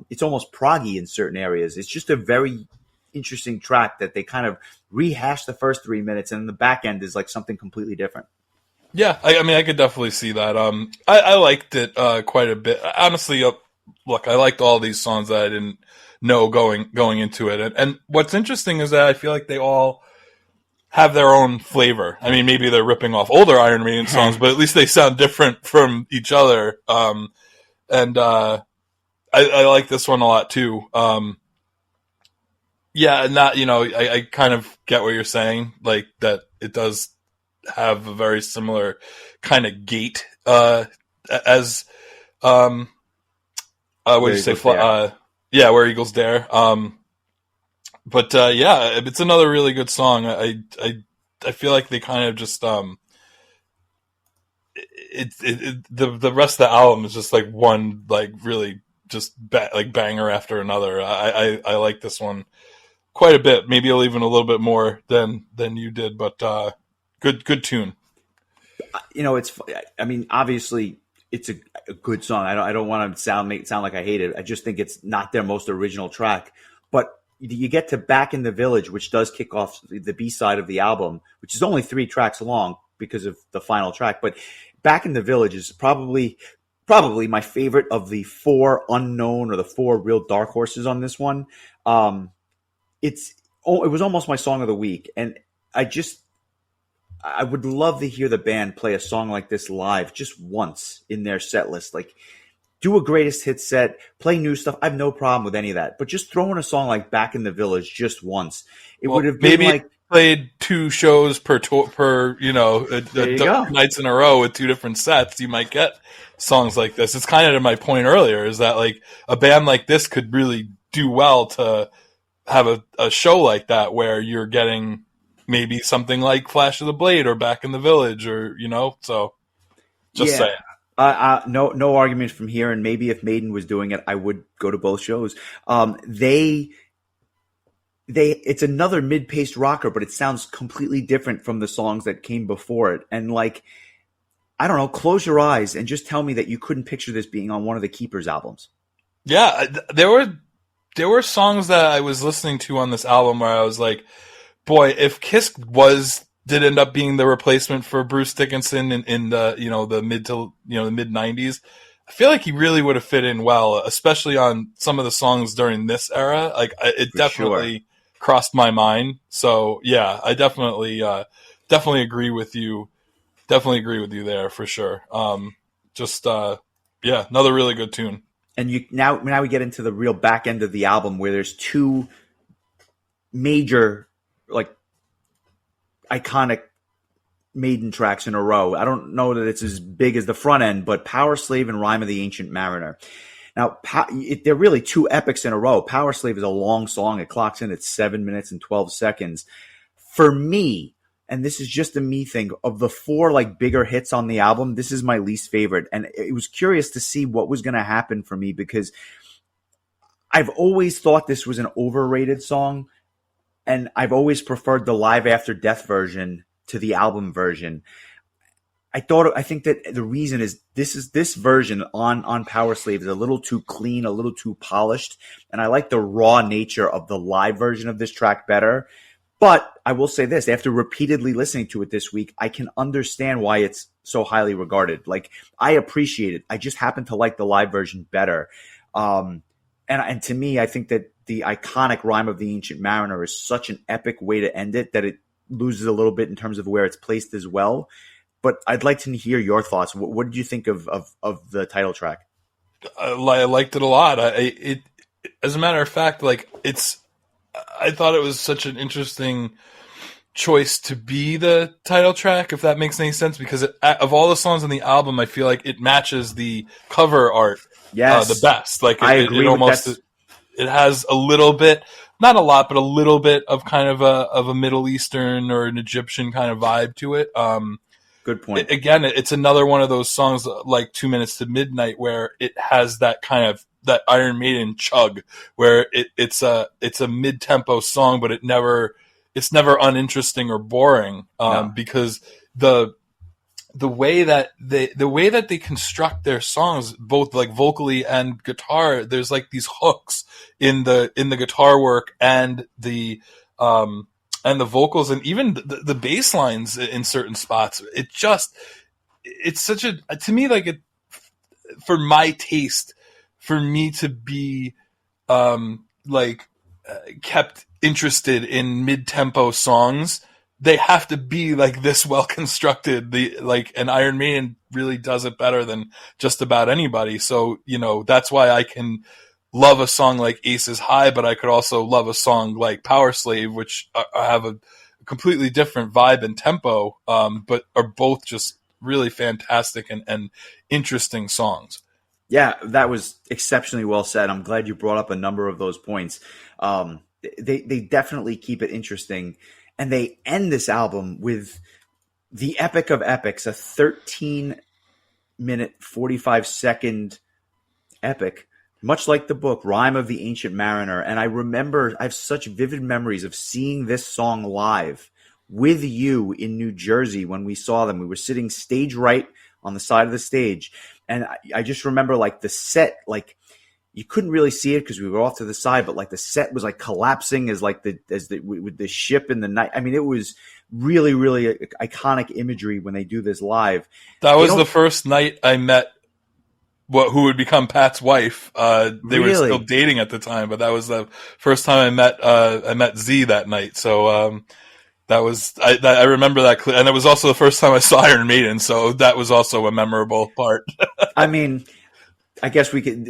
It's almost proggy in certain areas. It's just a very interesting track that they kind of rehash the first 3 minutes, and the back end is like something completely different. Yeah, I mean, I could definitely see that. I liked it quite a bit. Honestly, look, I liked all these songs that I didn't know going into it. And what's interesting is that I feel like they all have their own flavor. I mean, maybe they're ripping off older Iron Maiden songs, but at least they sound different from each other. And I like this one a lot too. Yeah, not, I kind of get what you're saying, like that it does have a very similar kind of gait as what do you say? Yeah, Where Eagles Dare. But yeah, it's another really good song. I feel like they kind of just the rest of the album is just like one like really just like banger after another. I like this one quite a bit, maybe even a little bit more than you did, but good tune. I mean, obviously it's a good song. I don't want to make it sound like I hate it. I just think it's not their most original track. But you get to Back in the Village, which does kick off the B-side of the album, which is only 3 tracks long because of the final track. But Back in the Village is probably my favorite of the 4 unknown or the 4 real dark horses on this one. It was almost my song of the week, and I would love to hear the band play a song like this live just once in their set list. Like, do a greatest hit set, play new stuff. I have no problem with any of that. But just throwing a song like Back in the Village just once, it would have been maybe like played 2 shows per nights in a row with 2 different sets. You might get songs like this. It's kind of to my point earlier, is that like a band like this could really do well to have a show like that where you're getting maybe something like Flash of the Blade or Back in the Village, or so just saying. No arguments from here. And maybe if Maiden was doing it, I would go to both shows. It's another mid-paced rocker, but it sounds completely different from the songs that came before it. And like, I don't know, close your eyes and just tell me that you couldn't picture this being on one of the Keepers albums. Yeah, there were songs that I was listening to on this album where I was like, boy, if Kiss did end up being the replacement for Bruce Dickinson in the the mid 90s, I feel like he really would have fit in well, especially on some of the songs during this era. Like it definitely crossed my mind. So yeah, I definitely agree with you. Definitely agree with you there for sure. Yeah, another really good tune. And now we get into the real back end of the album where there's 2 major, like, iconic Maiden tracks in a row. I don't know that it's as big as the front end, but Powerslave and Rime of the Ancient Mariner. Now, they're really 2 epics in a row. Powerslave is a long song. It clocks in at 7 minutes and 12 seconds. For me, and this is just a me thing, of the 4 like bigger hits on the album, this is my least favorite. And it was curious to see what was going to happen for me, because I've always thought this was an overrated song. And I've always preferred the Live After Death version to the album version. I think that the reason is this version on Powerslave is a little too clean, a little too polished. And I like the raw nature of the live version of this track better. But I will say this, after repeatedly listening to it this week, I can understand why it's so highly regarded. Like, I appreciate it. I just happen to like the live version better. And to me, I think that the iconic Rime of the Ancient Mariner is such an epic way to end it that it loses a little bit in terms of where it's placed as well. But I'd like to hear your thoughts. What did you think of the title track? I liked it a lot. As a matter of fact, like I thought it was such an interesting choice to be the title track, if that makes any sense, because of all the songs on the album, I feel like it matches the cover art the best. Like I agree. It has a little bit, not a lot, but a little bit of kind of a Middle Eastern or an Egyptian kind of vibe to it. Good point. Again, it's another one of those songs like 2 Minutes to Midnight where it has that kind of that Iron Maiden chug where it's a mid-tempo song, but it's never uninteresting or boring No. because the way that they construct their songs, both like vocally and guitar, there's like these hooks in the guitar work and the vocals and even the bass lines in certain spots. It's such a, to me, like it, for my taste, for me to be kept interested in mid-tempo songs, they have to be like this well constructed. And Iron Maiden really does it better than just about anybody. So, that's why I can love a song like Aces High, but I could also love a song like Powerslave, which have a completely different vibe and tempo, but are both just really fantastic and interesting songs. Yeah, that was exceptionally well said. I'm glad you brought up a number of those points. They definitely keep it interesting. And they end this album with the epic of epics, a 13-minute, 45-second epic, much like the book, Rime of the Ancient Mariner. And I have such vivid memories of seeing this song live with you in New Jersey when we saw them. We were sitting stage right on the side of the stage. And I just remember like the set, like you couldn't really see it because we were off to the side, but like the set was like collapsing with the ship in the night. I mean, it was really, really iconic imagery when they do this live. That was the first night I met who would become Pat's wife. They were still dating at the time, but that was the first time I met Z that night. So, that was, I remember that, and it was also the first time I saw Iron Maiden, so that was also a memorable part. I mean, I guess we could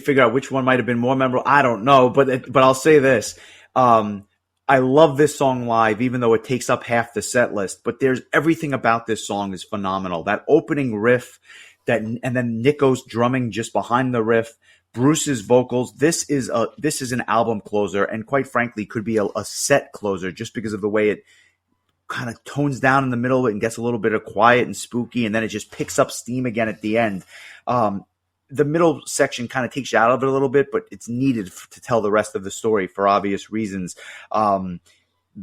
figure out which one might have been more memorable. I don't know, but I'll say this: I love this song live, even though it takes up half the set list. But there's everything about this song is phenomenal. That opening riff, and then Nico's drumming just behind the riff, Bruce's vocals. This is an album closer, and quite frankly, could be a set closer just because of the way it kind of tones down in the middle and gets a little bit of quiet and spooky, and then it just picks up steam again at the end. The middle section kind of takes you out of it a little bit, but it's needed to tell the rest of the story for obvious reasons. The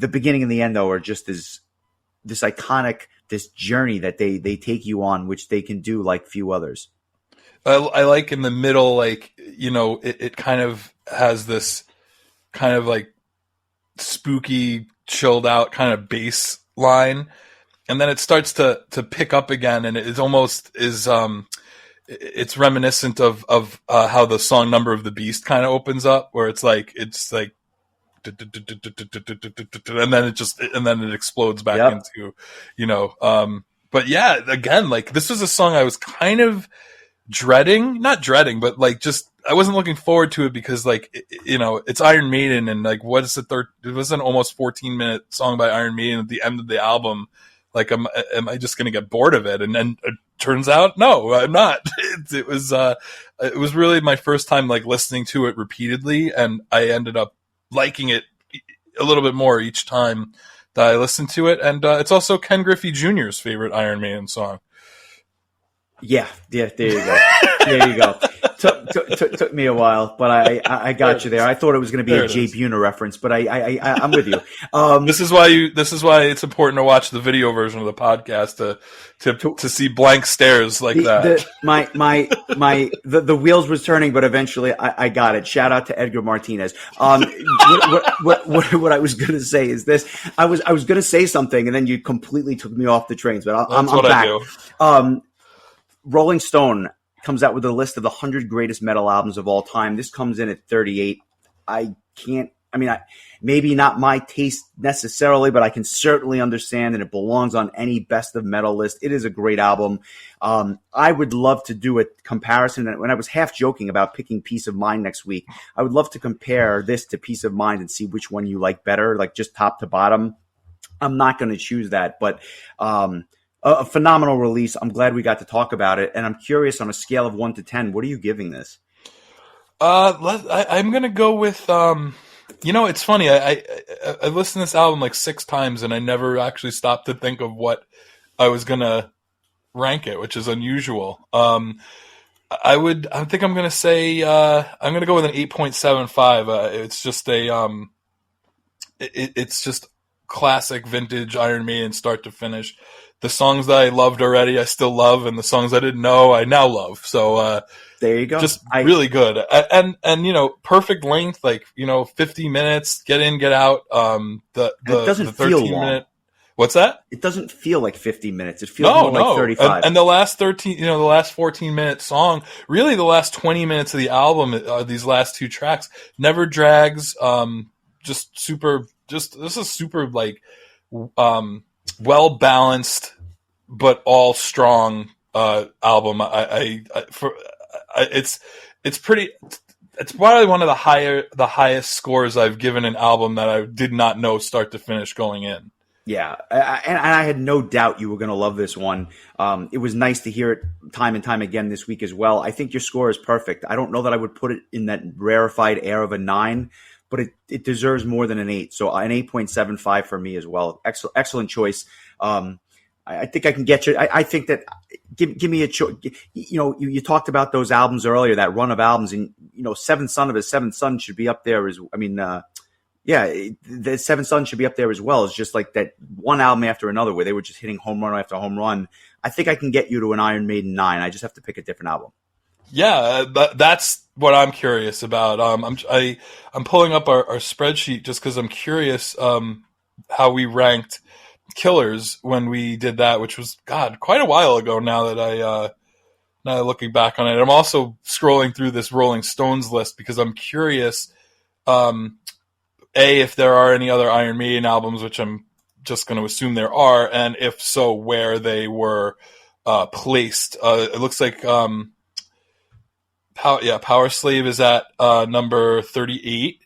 beginning and the end, though, are just this iconic, this journey that they take you on, which they can do like few others. I like in the middle, like, it kind of has this kind of like spooky, chilled out kind of bass line. And then it starts to pick up again. And it almost is, it's reminiscent of how the song Number of the Beast kind of opens up, where it's like, and then it explodes back into, but yeah, again, like this was a song I was kind of not dreading, but like just I wasn't looking forward to it because like it's Iron Maiden and like what is the it was an almost 14-minute song by Iron Maiden at the end of the album. Like am I just going to get bored of it? And then it turns out no, I'm not. It was really my first time like listening to it repeatedly, and I ended up liking it a little bit more each time that I listened to it. And it's also Ken Griffey Jr.'s favorite Iron Maiden song. Yeah, there you go. Took me a while, but I got you there. I thought it was going to be a Jay Buhner reference, but I'm with you. This is why it's important to watch the video version of the podcast to see blank stares like that. The wheels was turning, but eventually I got it. Shout out to Edgar Martinez. What I was going to say is this: I was going to say something, and then you completely took me off the trains. But I'm back. I do. Rolling Stone comes out with a list of the 100 greatest metal albums of all time. This comes in at 38. Maybe not my taste necessarily, but I can certainly understand that it belongs on any best of metal list. It is a great album. I would love to do a comparison. And when I was half joking about picking Peace of Mind next week, I would love to compare this to Peace of Mind and see which one you like better, like just top to bottom. I'm not going to choose that, but a phenomenal release. I'm glad we got to talk about it. And I'm curious, on a scale of 1 to 10, what are you giving this? I'm going to go with, it's funny. I listened to this album like 6 times and I never actually stopped to think of what I was gonna rank it, which is unusual. I think I'm gonna say I'm gonna go with an 8.75. It's just it's just classic vintage Iron Maiden start to finish. The songs that I loved already, I still love, and the songs I didn't know, I now love. So there you go. just really good, and perfect length, 50 minutes, get in, get out. The it doesn't the 13 feel long. minute. What's that? It doesn't feel like 50 minutes. It feels more like 35. And the last 13, the last 14-minute song, really the last 20 minutes of the album are these last two tracks. Never drags. This is super well balanced, but all strong album. It's probably one of the highest scores I've given an album that I did not know start to finish going in. Yeah, and I had no doubt you were going to love this one. It was nice to hear it time and time again this week as well. I think your score is perfect. I don't know that I would put it in that rarefied air of a 9, but it deserves more than an 8. So an 8.75 for me as well. Excellent choice. I think I can get you. I think that give me a choice. You talked about those albums earlier, that run of albums, and Seventh Son of His Seventh Son should be up there as. The Seventh Son should be up there as well. It's just like that one album after another where they were just hitting home run after home run. I think I can get you to an Iron Maiden 9. I just have to pick a different album. Yeah, that's what I'm curious about. I'm pulling up our spreadsheet just because I'm curious how we ranked Killers when we did that, which was quite a while ago. Now looking back on it, I'm also scrolling through this Rolling Stones list because I'm curious. If there are any other Iron Maiden albums, which I'm just going to assume there are, and if so, where they were placed. It looks like Powerslave is at number 38,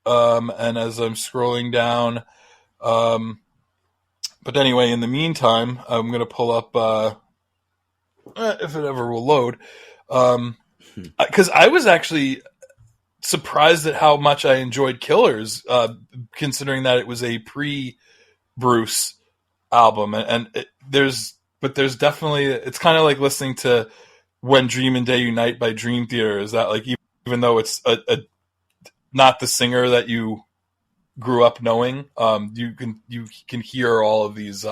and as I'm scrolling down, but anyway, in the meantime, I'm going to pull up if it ever will load, because I was actually surprised at how much I enjoyed Killers, considering that it was a pre-Bruce album, and there's definitely, it's kind of like listening to When Dream and Day Unite by Dream Theater. Is that like, even though it's not the singer that you grew up knowing, you can hear all of these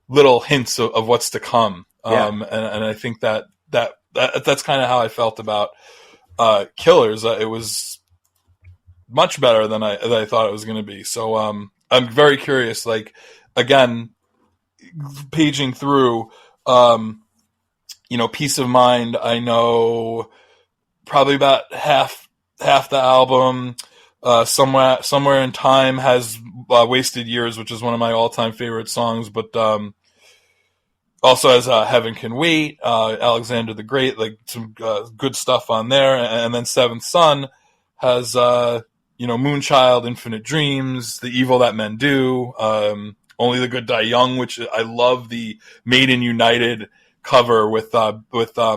little hints of what's to come, and I think that's kind of how I felt about Killers. It was much better than I thought it was going to be. So I'm very curious. Like, again, paging through, Peace of Mind, I know probably about half the album. Somewhere in Time has Wasted Years, which is one of my all-time favorite songs, but also has Heaven Can Wait, Alexander the Great, like some good stuff on there. And then Seventh Son has, Moonchild, Infinite Dreams, The Evil That Men Do, Only the Good Die Young, which I love the Maiden United cover with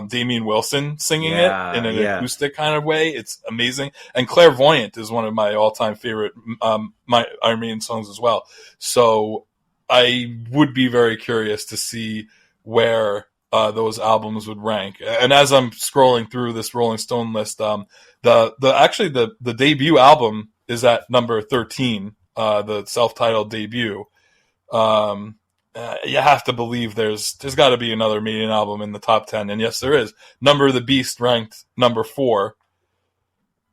Damian Wilson singing it in an acoustic kind of way. It's amazing. And Clairvoyant is one of my all-time favorite my Iron Maiden songs as well. So I would be very curious to see where those albums would rank. And as I'm scrolling through this Rolling Stone list, the debut album is at number 13, the self-titled debut. You have to believe there's got to be another Maiden album in the top 10, and yes, there is. Number of the Beast ranked number 4.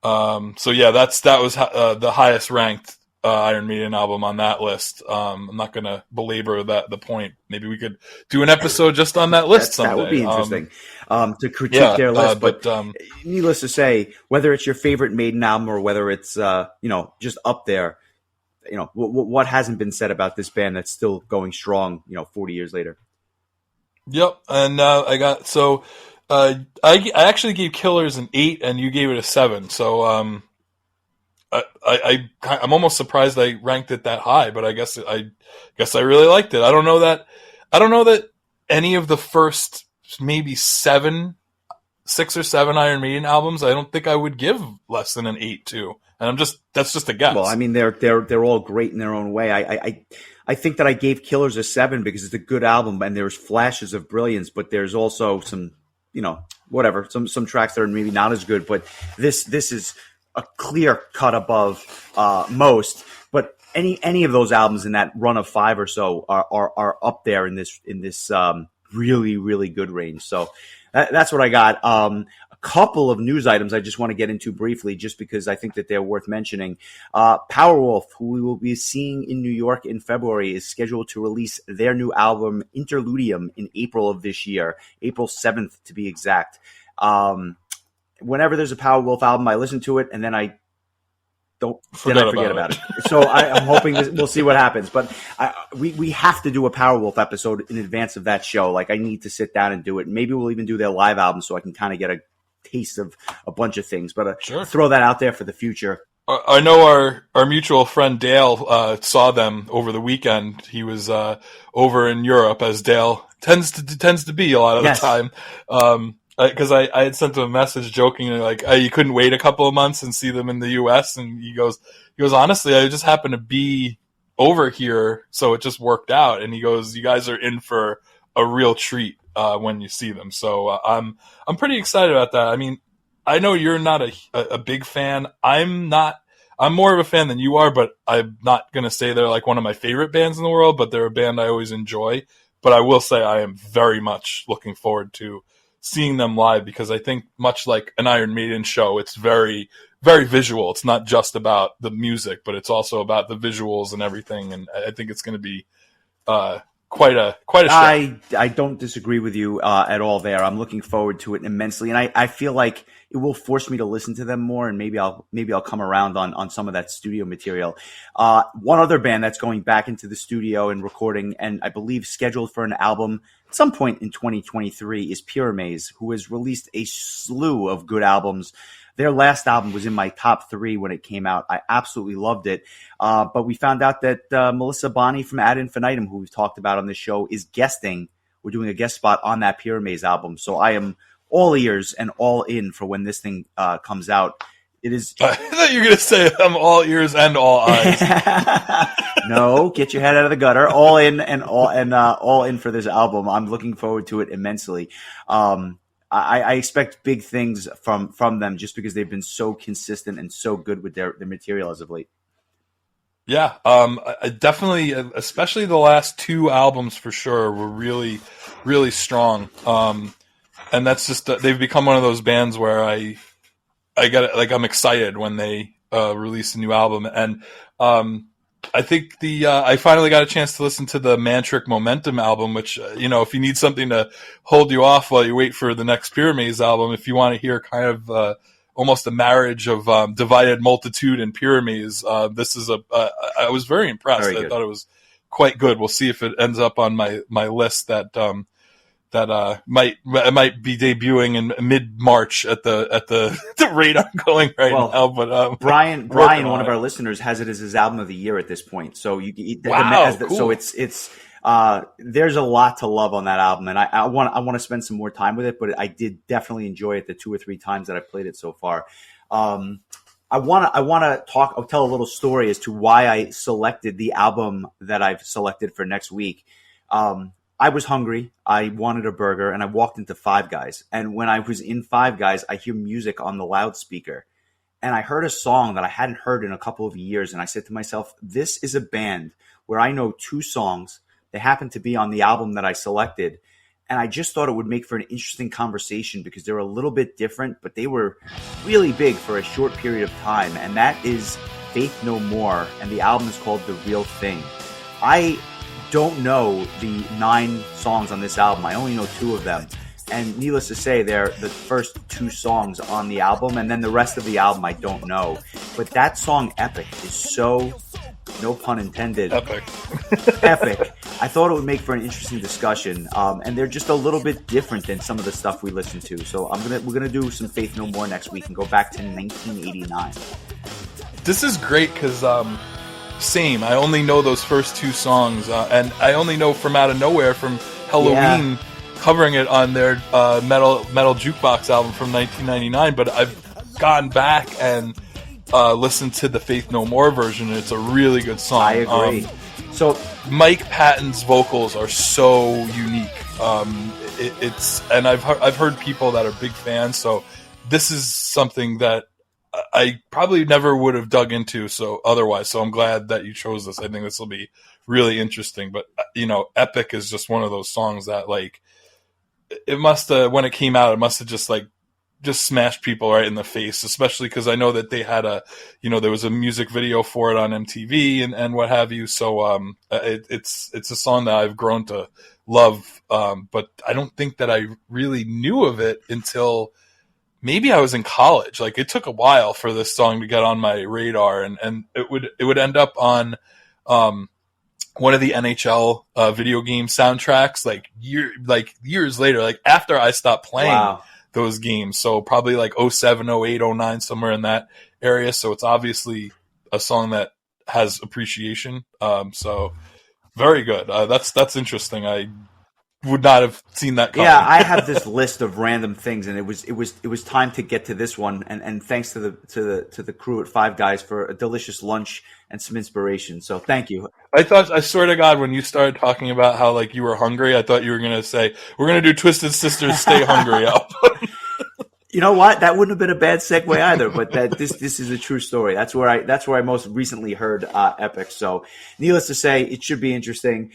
So yeah, that was the highest ranked Iron Maiden album on that list. I'm not going to belabor the point. Maybe we could do an episode just on that list someday. That would be interesting to critique their list. But needless to say, whether it's your favorite Maiden album or whether it's just up there, what hasn't been said about this band that's still going strong, 40 years later. Yep. And I actually gave Killers an 8 and you gave it a 7. So I'm almost surprised I ranked it that high, but I guess I really liked it. I don't know that any of the first maybe 6 or 7 Iron Maiden albums, I don't think I would give less than an 8 to. And that's just a guess. Well, I mean, they're all great in their own way. I think that I gave Killers a 7 because it's a good album and there's flashes of brilliance, but there's also some, whatever, some tracks that are maybe not as good. But this is a clear cut above most. But any of those albums in that run of 5 or so are up there in this really, really good range. So that's what I got. A couple of news items I just want to get into briefly, just because I think that they're worth mentioning. Powerwolf, who we will be seeing in New York in February, is scheduled to release their new album Interludium in April of this year, April 7th to be exact. Whenever there's a Powerwolf album, I listen to it and then I forget about it. So I'm hoping we'll see what happens. But we have to do a Powerwolf episode in advance of that show. Like, I need to sit down and do it. Maybe we'll even do their live album so I can kind of get a taste of a bunch of things. But sure. Throw that out there for the future. I know our mutual friend Dale saw them over the weekend. He was over in Europe, as Dale tends to be a lot of the time. Because I had sent him a message jokingly, like, you couldn't wait a couple of months and see them in the U.S. And he goes, honestly, I just happened to be over here, so it just worked out. And he goes, you guys are in for a real treat when you see them. So I'm pretty excited about that. I mean, I know you're not a big fan. I'm more of a fan than you are, but I'm not going to say they're like one of my favorite bands in the world, but they're a band I always enjoy. But I will say I am very much looking forward to seeing them live, because I think, much like an Iron Maiden show, it's very, very visual. It's not just about the music, but it's also about the visuals and everything. And I think it's going to be quite a show. I don't disagree with you at all there. I'm looking forward to it immensely, and I feel like it will force me to listen to them more, and maybe I'll come around on some of that studio material. One other band that's going back into the studio and recording, and I believe scheduled for an album at some point in 2023, is Pyramaze, who has released a slew of good albums. Their last album was in my top 3 when it came out. I absolutely loved it. But we found out that Melissa Bonney from Ad Infinitum, who we've talked about on this show, is guesting. We're doing a guest spot on that Pyramaze album. So I am all ears and all in for when this thing comes out. It is. I thought you were going to say I'm all ears and all eyes. No, get your head out of the gutter. All in and all in for this album. I'm looking forward to it immensely. I expect big things from them, just because they've been so consistent and so good with their material as of late. Yeah, I definitely, especially the last 2 albums for sure, were really, really strong. And that's just they've become one of those bands where I get like, I'm excited when they release a new album. And I think I finally got a chance to listen to the Mantric Momentum album, which, if you need something to hold you off while you wait for the next Pyramaze album, if you want to hear kind of almost a marriage of Divided Multitude and Pyramaze, this is I was very impressed. I thought it was quite good. We'll see if it ends up on my list that might be debuting in mid-March at the rate I'm going now. But Brian, one of our listeners, has it as his album of the year at this point. So cool. So it's there's a lot to love on that album, and I want to spend some more time with it. But I did definitely enjoy it the 2 or 3 times that I played it so far. I want to I'll tell a little story as to why I selected the album that I've selected for next week. I was hungry. I wanted a burger, and I walked into Five Guys. And when I was in Five Guys, I hear music on the loudspeaker. And I heard a song that I hadn't heard in a couple of years. And I said to myself, this is a band where I know 2 songs. They happen to be on the album that I selected. And I just thought it would make for an interesting conversation, because they're a little bit different, but they were really big for a short period of time. And that is Faith No More. And the album is called The Real Thing. I don't know the 9 songs on this album. I only know 2 of them, and needless to say, they're the first 2 songs on the album, and then the rest of the album I don't know. But that song Epic is so, no pun intended, epic. I thought it would make for an interesting discussion, and they're just a little bit different than some of the stuff we listen to. So we're gonna do some Faith No More next week and go back to 1989. This is great because same. I only know those first 2 songs, and I only know From Out of Nowhere from Halloween, covering it on their Metal Jukebox album from 1999. But I've gone back and listen to the Faith No More version. It's a really good song. I agree. So Mike Patton's vocals are so unique. And I've heard people that are big fans. So this is something that I probably never would have dug into. So otherwise, so I'm glad that you chose this. I think this will be really interesting. But Epic is just one of those songs that like it must have, when it came out, it must have just smashed people right in the face, especially because I know that they had there was a music video for it on MTV and what have you. So it's a song that I've grown to love, but I don't think that I really knew of it until maybe I was in college. Like it took a while for this song to get on my radar, and it would end up on one of the NHL video game soundtracks years later, like after I stopped playing. Wow. Those games. So probably like 07, 08, 09, somewhere in that area. So it's obviously a song that has appreciation. So very good. That's interesting. I would not have seen that coming. Yeah, I have this list of random things, and it was time to get to this one. And thanks to the crew at Five Guys for a delicious lunch and some inspiration. So thank you. I swear to God, when you started talking about how like you were hungry, I thought you were going to say, we're going to do Twisted Sisters Stay Hungry album. You know what? That wouldn't have been a bad segue either, but this is a true story. That's where I most recently heard Epic. So needless to say, it should be interesting.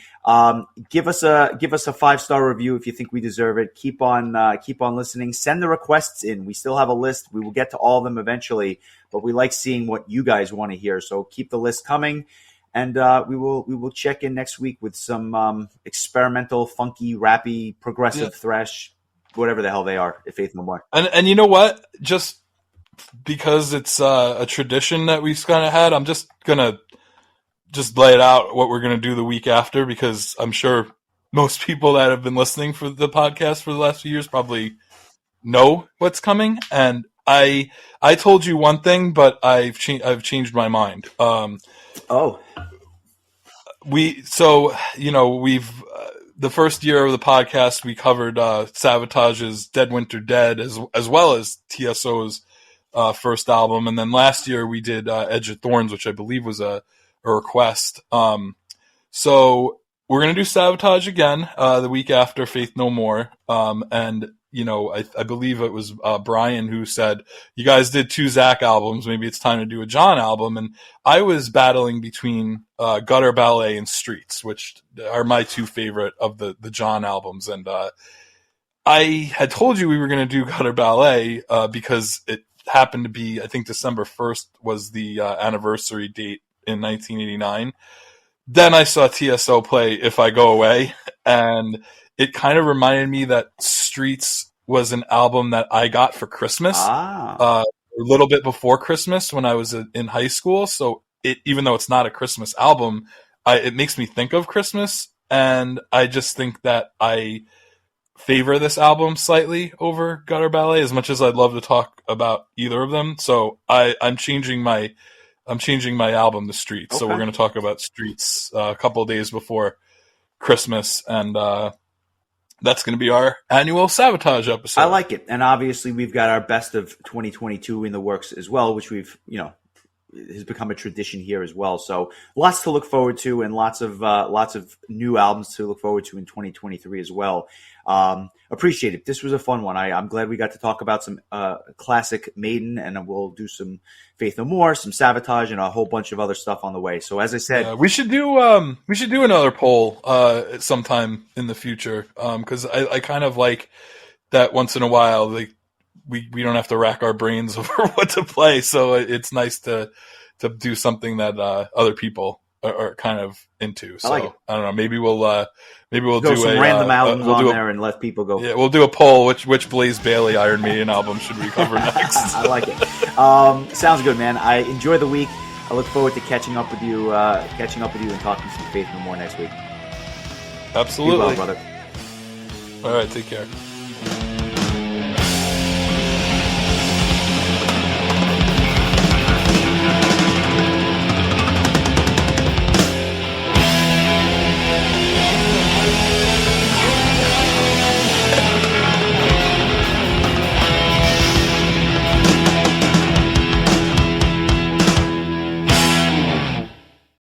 Give us a 5-star review if you think we deserve it. Keep on listening. Send the requests in. We still have a list. We will get to all of them eventually, but we like seeing what you guys want to hear. So keep the list coming. And we will check in next week with some experimental, funky, rappy, progressive thrash, whatever the hell they are, if Faith No More. And you know what? Just because it's a tradition that we've kind of had, I'm just gonna lay it out what we're gonna do the week after, because I'm sure most people that have been listening for the podcast for the last few years probably know what's coming. And I told you one thing, but I've changed my mind. We've the first year of the podcast, we covered Savage's Dead Winter Dead as well as TSO's first album. And then last year we did Edge of Thorns, which I believe was a request. So we're going to do Sabotage again the week after Faith No More. And I believe it was Brian who said, you guys did 2 Zach albums. Maybe it's time to do a John album. And I was battling between Gutter Ballet and Streets, which are my 2 favorite of the John albums. And I had told you we were going to do Gutter Ballet because it happened to be, I think December 1st was the anniversary date in 1989. Then I saw TSO play If I Go Away, and it kind of reminded me that Streets was an album that I got for Christmas, a little bit before Christmas when I was in high school. So even though it's not a Christmas album, it makes me think of Christmas. And I just think that I favor this album slightly over Gutter Ballet, as much as I'd love to talk about either of them. So I'm changing my album to Streets. Okay. So we're going to talk about Streets a couple of days before Christmas, and that's going to be our annual Sabotage episode. I like it. And obviously we've got our best of 2022 in the works as well, which we've, has become a tradition here as well. So lots to look forward to, and lots of new albums to look forward to in 2023 as well. Appreciate it. This was a fun one. I'm glad we got to talk about some classic Maiden, and we'll do some Faith No More, some Sabotage, and a whole bunch of other stuff on the way. So as I said, we should do another poll sometime in the future, because I kind of like that once in a while. Like we don't have to rack our brains over what to play, so it's nice to do something that other people are kind of into. So I like it. I don't know. Maybe we'll do some random albums on there and let people go. Yeah, we'll do a poll. Which Blaze Bayley Iron Maiden album should we cover next? I like it. Sounds good, man. I enjoy the week. I look forward to catching up with you and talking some Faith No More next week. Absolutely, Be well, brother. All right, take care.